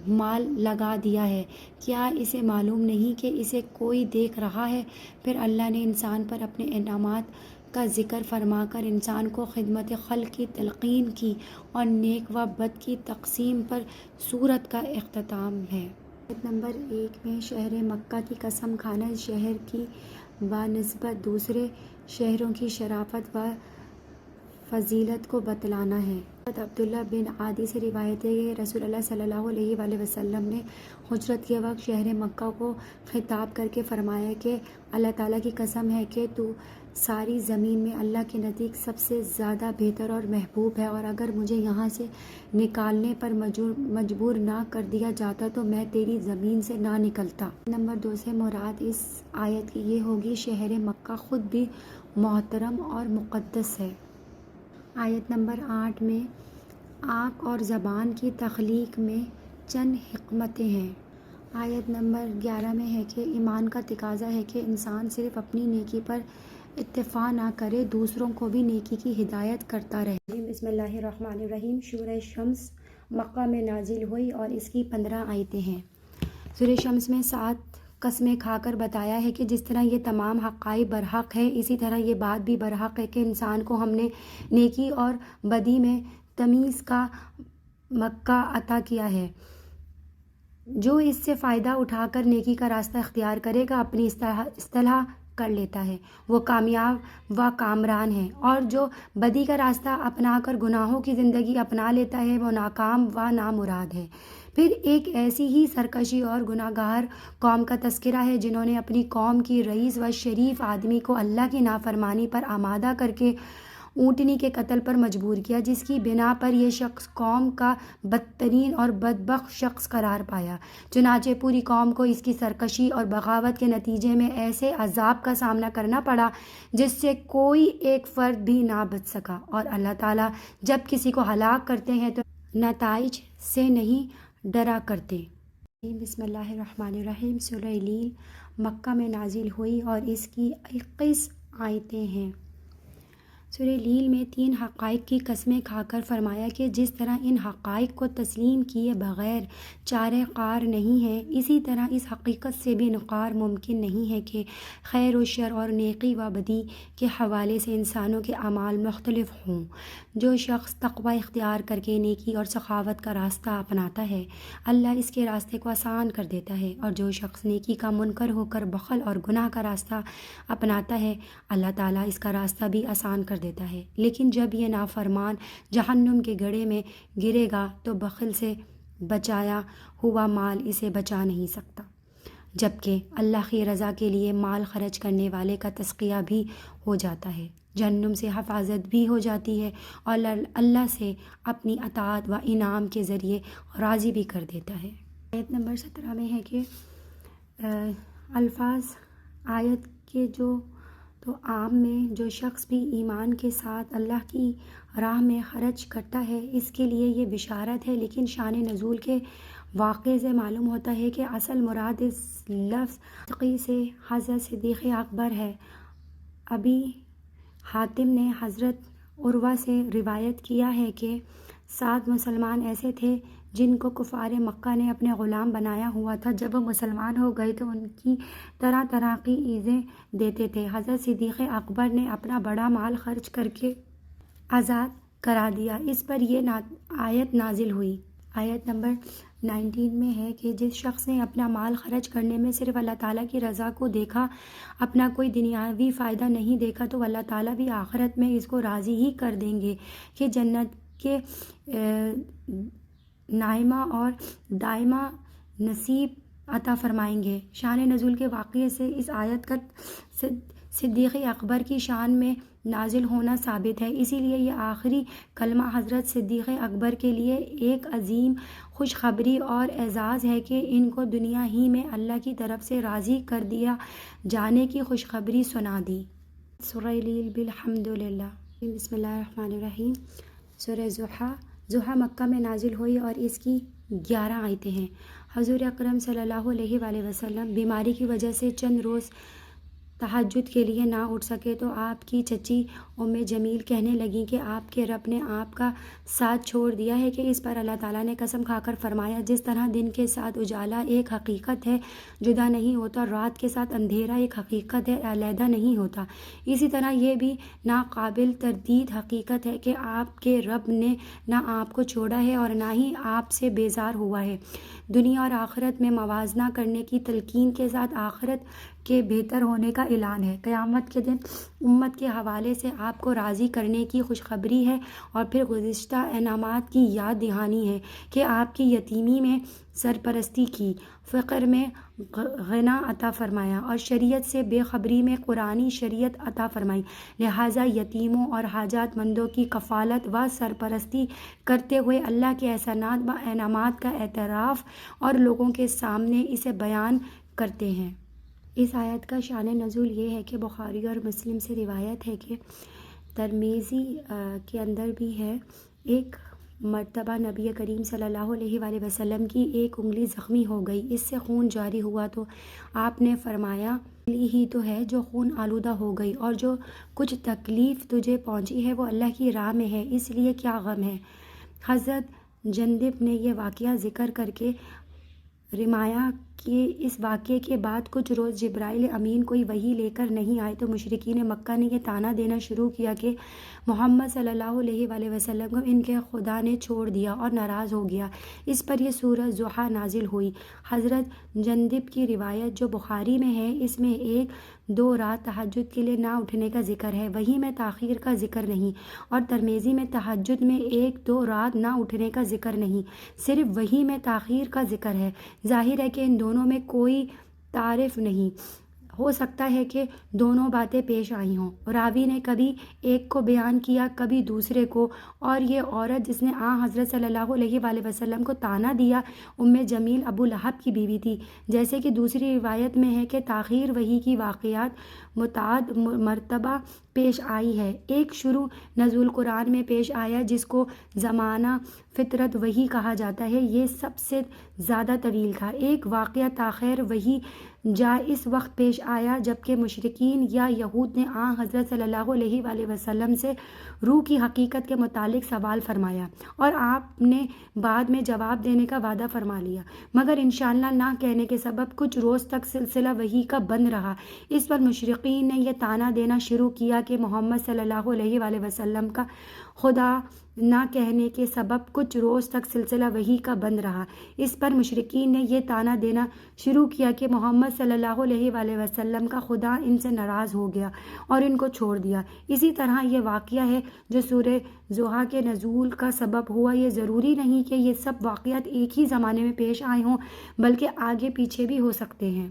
مال لگا دیا ہے، کیا اسے معلوم نہیں کہ اسے کوئی دیکھ رہا ہے؟ پھر اللہ نے انسان پر اپنے انعامات کا ذکر فرما کر انسان کو خدمت خلق کی تلقین کی اور نیک و بد کی تقسیم پر سورت کا اختتام ہے۔ آیت نمبر 1 میں شہر مکہ کی قسم کھانا، اس شہر کی بنسبت دوسرے شہروں کی شرافت و فضیلت کو بتلانا ہے۔ عبداللہ بن عادی سے روایت ہے کہ رسول اللہ صلی اللہ علیہ وآلہ وسلم نے ہجرت کے وقت شہر مکہ کو خطاب کر کے فرمایا کہ اللہ تعالیٰ کی قسم ہے کہ تو ساری زمین میں اللہ کے نزدیک سب سے زیادہ بہتر اور محبوب ہے، اور اگر مجھے یہاں سے نکالنے پر مجبور نہ کر دیا جاتا تو میں تیری زمین سے نہ نکلتا۔ نمبر 2 سے مراد اس آیت کی یہ ہوگی، شہر مکہ خود بھی محترم اور مقدس ہے۔ آیت نمبر 8 میں آنکھ اور زبان کی تخلیق میں چند حکمتیں ہیں۔ آیت نمبر 11 میں ہے کہ ایمان کا تقاضا ہے کہ انسان صرف اپنی نیکی پر اکتفا نہ کرے، دوسروں کو بھی نیکی کی ہدایت کرتا رہے۔ بسم اللہ الرحمن الرحیم۔ سورہ شمس مکہ میں نازل ہوئی اور اس کی 15 آیتیں ہیں۔ سورہ شمس میں 7 قسمیں کھا کر بتایا ہے کہ جس طرح یہ تمام حقائق برحق ہے، اسی طرح یہ بات بھی برحق ہے کہ انسان کو ہم نے نیکی اور بدی میں تمیز کا مکہ عطا کیا ہے۔ جو اس سے فائدہ اٹھا کر نیکی کا راستہ اختیار کرے گا، اپنی اصلاح کر لیتا ہے، وہ کامیاب و کامران ہے، اور جو بدی کا راستہ اپنا کر گناہوں کی زندگی اپنا لیتا ہے، وہ ناکام و نامراد ہے۔ پھر ایک ایسی ہی سرکشی اور گناہ گار قوم کا تذکرہ ہے جنہوں نے اپنی قوم کی رئیس و شریف آدمی کو اللہ کی نافرمانی پر آمادہ کر کے اونٹنی کے قتل پر مجبور کیا، جس کی بنا پر یہ شخص قوم کا بدترین اور بدبخت شخص قرار پایا۔ چنانچہ پوری قوم کو اس کی سرکشی اور بغاوت کے نتیجے میں ایسے عذاب کا سامنا کرنا پڑا جس سے کوئی ایک فرد بھی نہ بچ سکا، اور اللہ تعالیٰ جب کسی کو ہلاک کرتے ہیں تو نتائج سے نہیں ڈرا کرتے۔ بسم اللہ الرحمن الرحیم۔ سورہ لیل مکہ میں نازل ہوئی اور اس کی 21 آیتیں ہیں۔ سورہ لیل میں 3 حقائق کی قسمیں کھا کر فرمایا کہ جس طرح ان حقائق کو تسلیم کیے بغیر چارہ کار نہیں ہے، اسی طرح اس حقیقت سے بھی انکار ممکن نہیں ہے کہ خیر و شر اور نیکی و بدی کے حوالے سے انسانوں کے اعمال مختلف ہوں۔ جو شخص تقوی اختیار کر کے نیکی اور سخاوت کا راستہ اپناتا ہے، اللہ اس کے راستے کو آسان کر دیتا ہے، اور جو شخص نیکی کا منکر ہو کر بخل اور گناہ کا راستہ اپناتا ہے، اللہ تعالیٰ اس کا راستہ بھی آسان کر دیتا ہے۔ لیکن جب یہ نافرمان جہنم کے گڑھے میں گرے گا تو بخل سے بچایا ہوا مال اسے بچا نہیں سکتا، جبکہ اللہ کی رضا کے لیے مال خرچ کرنے والے کا تزکیہ بھی ہو جاتا ہے، جہنم سے حفاظت بھی ہو جاتی ہے، اور اللہ سے اپنی اطاعت و انعام کے ذریعے راضی بھی کر دیتا ہے۔ آیت نمبر 17 میں ہے کہ الفاظ آیت کے تو عام میں جو شخص بھی ایمان کے ساتھ اللہ کی راہ میں خرچ کرتا ہے اس کے لیے یہ بشارت ہے، لیکن شان نزول کے واقعے سے معلوم ہوتا ہے کہ اصل مراد اس لفظ تقی سے حضرت صدیق اکبر ہے۔ ابی حاتم نے حضرت عروہ سے روایت کیا ہے کہ 7 مسلمان ایسے تھے جن کو کفار مکہ نے اپنے غلام بنایا ہوا تھا۔ جب وہ مسلمان ہو گئے تو ان کی طرح طرح کی عیزیں دیتے تھے۔ حضرت صدیق اکبر نے اپنا بڑا مال خرچ کر کے آزاد کرا دیا۔ اس پر یہ آیت نازل ہوئی۔ آیت نمبر 19 میں ہے کہ جس شخص نے اپنا مال خرچ کرنے میں صرف اللہ تعالیٰ کی رضا کو دیکھا، اپنا کوئی دنیاوی فائدہ نہیں دیکھا، تو اللہ تعالیٰ بھی آخرت میں اس کو راضی ہی کر دیں گے کہ جنت کے نائمہ اور دائمہ نصیب عطا فرمائیں گے۔ شان نزول کے واقعے سے اس آیت کا صدیق اکبر کی شان میں نازل ہونا ثابت ہے، اسی لیے یہ آخری کلمہ حضرت صدیق اکبر کے لیے ایک عظیم خوشخبری اور اعزاز ہے کہ ان کو دنیا ہی میں اللہ کی طرف سے راضی کر دیا جانے کی خوشخبری سنا دی۔ سورہ لیل بالحمدللہ۔ بسم اللہ الرحمن الرحیم۔ سورہ ضحیٰ مکہ میں نازل ہوئی اور اس کی 11 آیتیں ہیں۔ حضور اکرم صلی اللہ علیہ وآلہ وسلم بیماری کی وجہ سے چند روز تہجد کے لیے نہ اٹھ سکے تو آپ کی چچی ام جمیل کہنے لگیں کہ آپ کے رب نے آپ کا ساتھ چھوڑ دیا ہے، کہ اس پر اللہ تعالیٰ نے قسم کھا کر فرمایا، جس طرح دن کے ساتھ اجالا ایک حقیقت ہے، جدا نہیں ہوتا، رات کے ساتھ اندھیرا ایک حقیقت ہے، علیحدہ نہیں ہوتا، اسی طرح یہ بھی ناقابل تردید حقیقت ہے کہ آپ کے رب نے نہ آپ کو چھوڑا ہے اور نہ ہی آپ سے بیزار ہوا ہے۔ دنیا اور آخرت میں موازنہ کرنے کی تلقین کے ساتھ آخرت کے بہتر ہونے کا اعلان ہے۔ قیامت کے دن امت کے حوالے سے آپ کو راضی کرنے کی خوشخبری ہے، اور پھر گزشتہ انعامات کی یاد دہانی ہے کہ آپ کی یتیمی میں سرپرستی کی، فقر میں غنا عطا فرمایا، اور شریعت سے بے خبری میں قرآنی شریعت عطا فرمائی، لہٰذا یتیموں اور حاجات مندوں کی کفالت و سرپرستی کرتے ہوئے اللہ کے احسانات و انعامات کا اعتراف اور لوگوں کے سامنے اسے بیان کرتے ہیں۔ اس آیت کا شان نزول یہ ہے کہ بخاری اور مسلم سے روایت ہے کہ ترمذی کے اندر بھی ہے، ایک مرتبہ نبی کریم صلی اللہ علیہ وآلہ وسلم کی ایک انگلی زخمی ہو گئی، اس سے خون جاری ہوا تو آپ نے فرمایا، انگلی ہی تو ہے جو خون آلودہ ہو گئی، اور جو کچھ تکلیف تجھے پہنچی ہے وہ اللہ کی راہ میں ہے، اس لیے کیا غم ہے۔ حضرت جندب نے یہ واقعہ ذکر کر کے رمایا کہ اس واقعے کے بعد کچھ روز جبرائیل امین کوئی وحی لے کر نہیں آئے تو مشرکین مکہ نے یہ طعنہ دینا شروع کیا کہ محمد صلی اللہ علیہ وآلہ وسلم کو ان کے خدا نے چھوڑ دیا اور ناراض ہو گیا۔ اس پر یہ سورہ ضحیٰ نازل ہوئی۔ حضرت جندب کی روایت جو بخاری میں ہے، اس میں 1-2 رات تہجد کے لیے نہ اٹھنے کا ذکر ہے، وحی میں تاخیر کا ذکر نہیں، اور ترمذی میں تہجد میں 1-2 رات نہ اٹھنے کا ذکر نہیں، صرف وحی میں تاخیر کا ذکر ہے۔ ظاہر ہے کہ ان دونوں میں کوئی تعارف نہیں، ہو سکتا ہے کہ دونوں باتیں پیش آئی ہوں، راوی نے کبھی ایک کو بیان کیا کبھی دوسرے کو، اور یہ عورت جس نے حضرت صلی اللہ علیہ وآلہ وسلم کو طعنہ دیا ام جمیل ابو لہب کی بیوی تھی، جیسے کہ دوسری روایت میں ہے کہ تاخیر وحی کی واقعات متعدد مرتبہ پیش آئی ہے۔ ایک شروع نزول قرآن میں پیش آیا جس کو زمانہ فطرت وحی کہا جاتا ہے، یہ سب سے زیادہ طویل تھا۔ ایک واقعہ تاخیر وہی جا اس وقت پیش آیا جبکہ مشرکین یا یہود نے حضرت صلی اللہ علیہ وآلہ وسلم سے روح کی حقیقت کے متعلق سوال فرمایا اور آپ نے بعد میں جواب دینے کا وعدہ فرما لیا، مگر انشاءاللہ نہ کہنے کے سبب کچھ روز تک سلسلہ وحی کا بند رہا۔ اس پر مشرکین نے یہ طعنہ دینا شروع کیا کہ محمد صلی اللہ علیہ وآلہ وسلم کا خدا نہ کہنے کے سبب کچھ روز تک سلسلہ وحی کا بند رہا۔ اس پر مشرکین نے یہ طعنہ دینا شروع کیا کہ محمد صلی اللہ علیہ وآلہ وسلم کا خدا ان سے ناراض ہو گیا اور ان کو چھوڑ دیا۔ اسی طرح یہ واقعہ ہے جو سورہ ضحیٰ کے نزول کا سبب ہوا۔ یہ ضروری نہیں کہ یہ سب واقعات ایک ہی زمانے میں پیش آئے ہوں بلکہ آگے پیچھے بھی ہو سکتے ہیں۔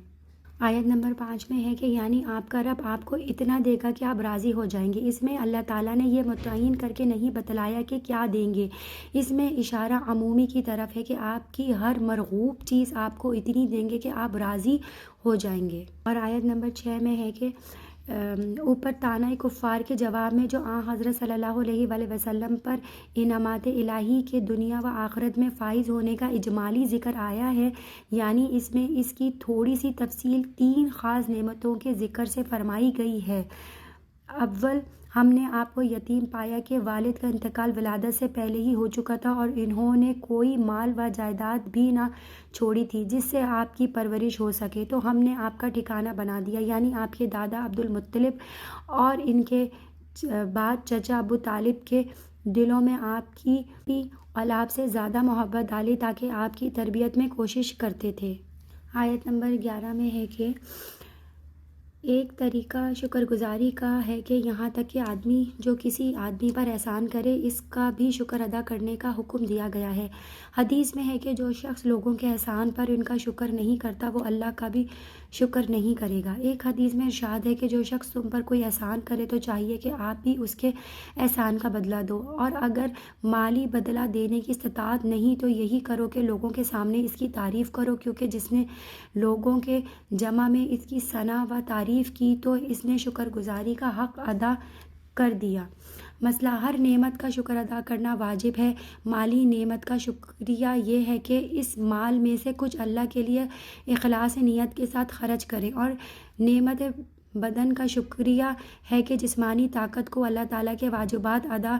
آیت نمبر 5 میں ہے کہ یعنی آپ کا رب آپ کو اتنا دے گا کہ آپ راضی ہو جائیں گے۔ اس میں اللہ تعالیٰ نے یہ متعین کر کے نہیں بتلایا کہ کیا دیں گے۔ اس میں اشارہ عمومی کی طرف ہے کہ آپ کی ہر مرغوب چیز آپ کو اتنی دیں گے کہ آپ راضی ہو جائیں گے۔ اور آیت نمبر 6 میں ہے کہ اوپر طعنہ کفار کے جواب میں جو حضرت صلی اللہ علیہ وآلہ وسلم پر انعامات الہی کے دنیا و آخرت میں فائز ہونے کا اجمالی ذکر آیا ہے، یعنی اس میں اس کی تھوڑی سی تفصیل 3 خاص نعمتوں کے ذکر سے فرمائی گئی ہے۔ اول، ہم نے آپ کو یتیم پایا کہ والد کا انتقال ولادت سے پہلے ہی ہو چکا تھا اور انہوں نے کوئی مال و جائیداد بھی نہ چھوڑی تھی جس سے آپ کی پرورش ہو سکے، تو ہم نے آپ کا ٹھکانہ بنا دیا، یعنی آپ کے دادا عبد المطلب اور ان کے بعد چچا ابو طالب کے دلوں میں آپ کی اور آپ سے زیادہ محبت ڈالی تاکہ آپ کی تربیت میں کوشش کرتے تھے۔ آیت نمبر 11 میں ہے کہ ایک طریقہ شکر گزاری کا ہے کہ یہاں تک کہ آدمی جو کسی آدمی پر احسان کرے اس کا بھی شکر ادا کرنے کا حکم دیا گیا ہے۔ حدیث میں ہے کہ جو شخص لوگوں کے احسان پر ان کا شکر نہیں کرتا وہ اللہ کا بھی شکر نہیں کرے گا۔ ایک حدیث میں ارشاد ہے کہ جو شخص تم پر کوئی احسان کرے تو چاہیے کہ آپ بھی اس کے احسان کا بدلہ دو، اور اگر مالی بدلہ دینے کی استطاعت نہیں تو یہی کرو کہ لوگوں کے سامنے اس کی تعریف کرو، کیونکہ جس نے لوگوں کے جمع میں اس کی ثنا و تعریف کی تو اس نے شکر گزاری کا حق ادا کر دیا۔ مسئلہ، ہر نعمت کا شکر ادا کرنا واجب ہے۔ مالی نعمت کا شکریہ یہ ہے کہ اس مال میں سے کچھ اللہ کے لیے اخلاص نیت کے ساتھ خرچ کریں، اور نعمت بدن کا شکریہ ہے کہ جسمانی طاقت کو اللہ تعالیٰ کے واجبات ادا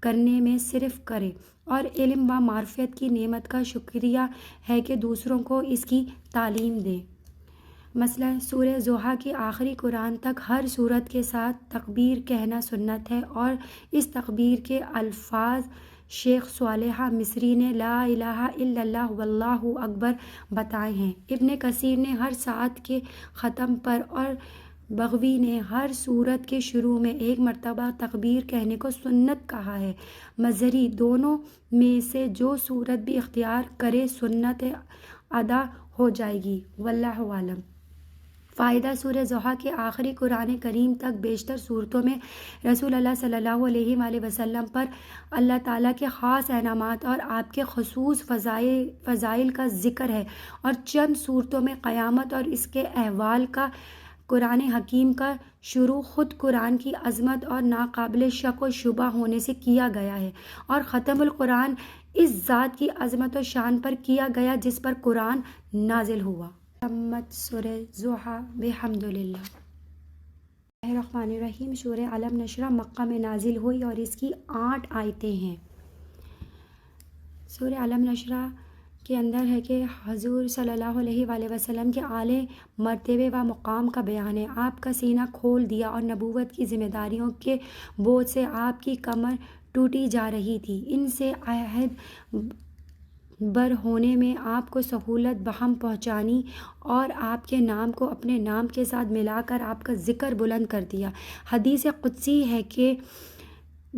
کرنے میں صرف کریں، اور علم و معرفت کی نعمت کا شکریہ ہے کہ دوسروں کو اس کی تعلیم دیں۔ مسئلہ، سورہ ضحیٰ کی آخری قرآن تک ہر سورت کے ساتھ تکبیر کہنا سنت ہے، اور اس تکبیر کے الفاظ شیخ صالح مصری نے لا الہ الا اللہ واللہ اکبر بتائے ہیں۔ ابن کثیر نے ہر ساعت کے ختم پر اور بغوی نے ہر سورت کے شروع میں ایک مرتبہ تکبیر کہنے کو سنت کہا ہے۔ مظہری، دونوں میں سے جو سورت بھی اختیار کرے سنت ادا ہو جائے گی، واللہ عالم۔ فائدہ، سورہ ضحیٰ کے آخری قرآن کریم تک بیشتر صورتوں میں رسول اللہ صلی اللہ علیہ وآلہ وسلم پر اللہ تعالیٰ کے خاص انعامات اور آپ کے خصوص فضائل کا ذکر ہے، اور چند صورتوں میں قیامت اور اس کے احوال کا۔ قرآن حکیم کا شروع خود قرآن کی عظمت اور ناقابل شک و شبہ ہونے سے کیا گیا ہے، اور ختم القرآن اس ذات کی عظمت و شان پر کیا گیا جس پر قرآن نازل ہوا۔ تمت سورہ ضحیٰ بحمدللہ۔ الرحمن الرحیم۔ سورہ علم نشرہ مکہ میں نازل ہوئی اور اس کی 8 آیتیں ہیں۔ سورہ علم نشرہ کے اندر ہے کہ حضور صلی اللہ علیہ وآلہ وسلم کے اعلیٰ مرتبے و مقام کا بیان ہے۔ آپ کا سینہ کھول دیا اور نبوت کی ذمہ داریوں کے بوجھ سے آپ کی کمر ٹوٹی جا رہی تھی۔ ان سے عہد بر ہونے میں آپ کو سہولت بہم پہنچانی اور آپ کے نام کو اپنے نام کے ساتھ ملا کر آپ کا ذکر بلند کر دیا۔ حدیث قدسی ہے کہ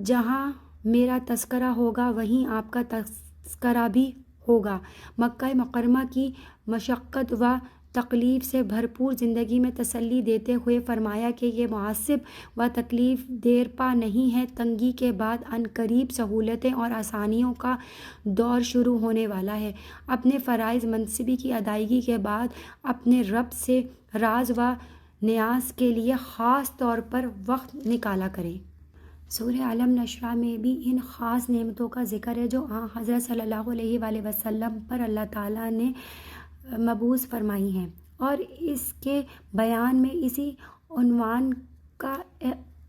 جہاں میرا تذکرہ ہوگا وہیں آپ کا تذکرہ بھی ہوگا۔ مکہ مکرمہ کی مشقت و تکلیف سے بھرپور زندگی میں تسلی دیتے ہوئے فرمایا کہ یہ معصب و تکلیف دیر پا نہیں ہے، تنگی کے بعد عنقریب سہولتیں اور آسانیوں کا دور شروع ہونے والا ہے۔ اپنے فرائض منصبی کی ادائیگی کے بعد اپنے رب سے راز و نیاز کے لیے خاص طور پر وقت نکالا کریں۔ سورہ علم نشرہ میں بھی ان خاص نعمتوں کا ذکر ہے جو حضرت صلی اللہ علیہ وآلہ وسلم پر اللہ تعالیٰ نے مبعوث فرمائی ہیں، اور اس کے بیان میں اسی عنوان کا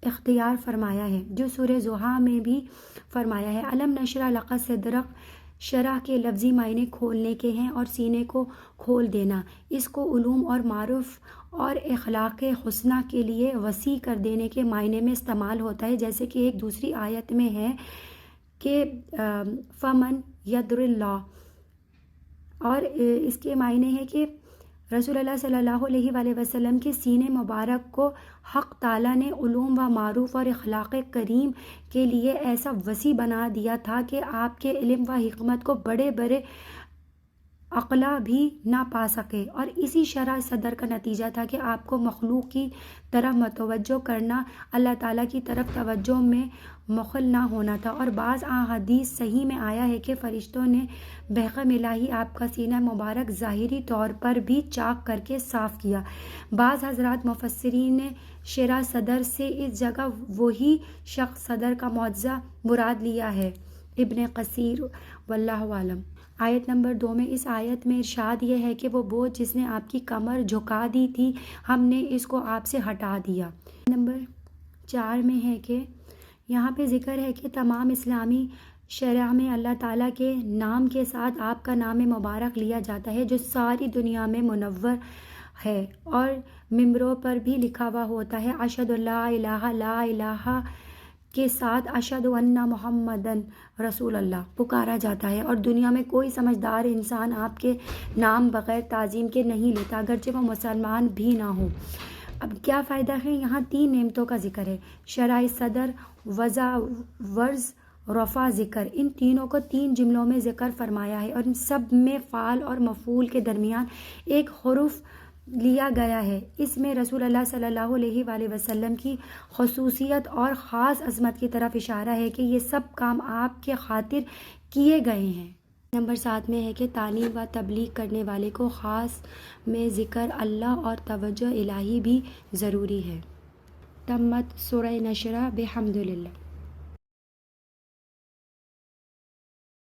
اختیار فرمایا ہے جو سورہ ضحیٰ میں بھی فرمایا ہے۔ علم نشرہ لقد صدرک شرح کے لفظی معنی کھولنے کے ہیں اور سینے کو کھول دینا۔ اس کو علوم اور معارف اور اخلاق حسنہ کے لیے وسیع کر دینے کے معنی میں استعمال ہوتا ہے، جیسے کہ ایک دوسری آیت میں ہے کہ فمن یدر اللہ، اور اس کے معنی ہے کہ رسول اللہ صلی اللہ علیہ وآلہ وسلم کے سینے مبارک کو حق تعالیٰ نے علوم و معروف اور اخلاق کریم کے لیے ایسا وسیع بنا دیا تھا کہ آپ کے علم و حکمت کو بڑے بڑے عقلاء بھی نہ پا سکے، اور اسی شرح صدر کا نتیجہ تھا کہ آپ کو مخلوق کی طرف متوجہ کرنا، اللہ تعالیٰ کی طرف توجہ میں مخل نہ ہونا تھا۔ اور بعض احادیث صحیح میں آیا ہے کہ فرشتوں نے بحکم الہی آپ کا سینہ مبارک ظاہری طور پر بھی چاک کر کے صاف کیا۔ بعض حضرات مفسرین نے شرح صدر سے اس جگہ وہی شخص صدر کا معجزہ مراد لیا ہے۔ ابن کثیر واللہ عالم۔ آیت نمبر 2 میں اس آیت میں ارشاد یہ ہے کہ وہ بوجھ جس نے آپ کی کمر جھکا دی تھی، ہم نے اس کو آپ سے ہٹا دیا۔ نمبر 4 میں ہے کہ یہاں پہ ذکر ہے کہ تمام اسلامی شرح میں اللہ تعالیٰ کے نام کے ساتھ آپ کا نام مبارک لیا جاتا ہے جو ساری دنیا میں منور ہے، اور ممبروں پر بھی لکھا ہوا ہوتا ہے۔ اشہد لا الہ لا الہ کے ساتھ اشہد ان محمدن رسول اللہ پکارا جاتا ہے، اور دنیا میں کوئی سمجھدار انسان آپ کے نام بغیر تعظیم کے نہیں لیتا، اگرچہ وہ مسلمان بھی نہ ہو۔ اب کیا فائدہ ہے؟ یہاں 3 نعمتوں کا ذکر ہے: شرح صدر، وضع ورز، رفع ذکر۔ ان تینوں کو 3 جملوں میں ذکر فرمایا ہے، اور ان سب میں فعل اور مفعول کے درمیان ایک حرف لیا گیا ہے۔ اس میں رسول اللہ صلی اللہ علیہ وآلہ وسلم کی خصوصیت اور خاص عظمت کی طرف اشارہ ہے کہ یہ سب کام آپ کے خاطر کیے گئے ہیں۔ نمبر 7 میں ہے کہ تعلیم و تبلیغ کرنے والے کو خاص میں ذکر اللہ اور توجہ الہی بھی ضروری ہے۔ تمت سورہ نشرہ بحمد اللہ۔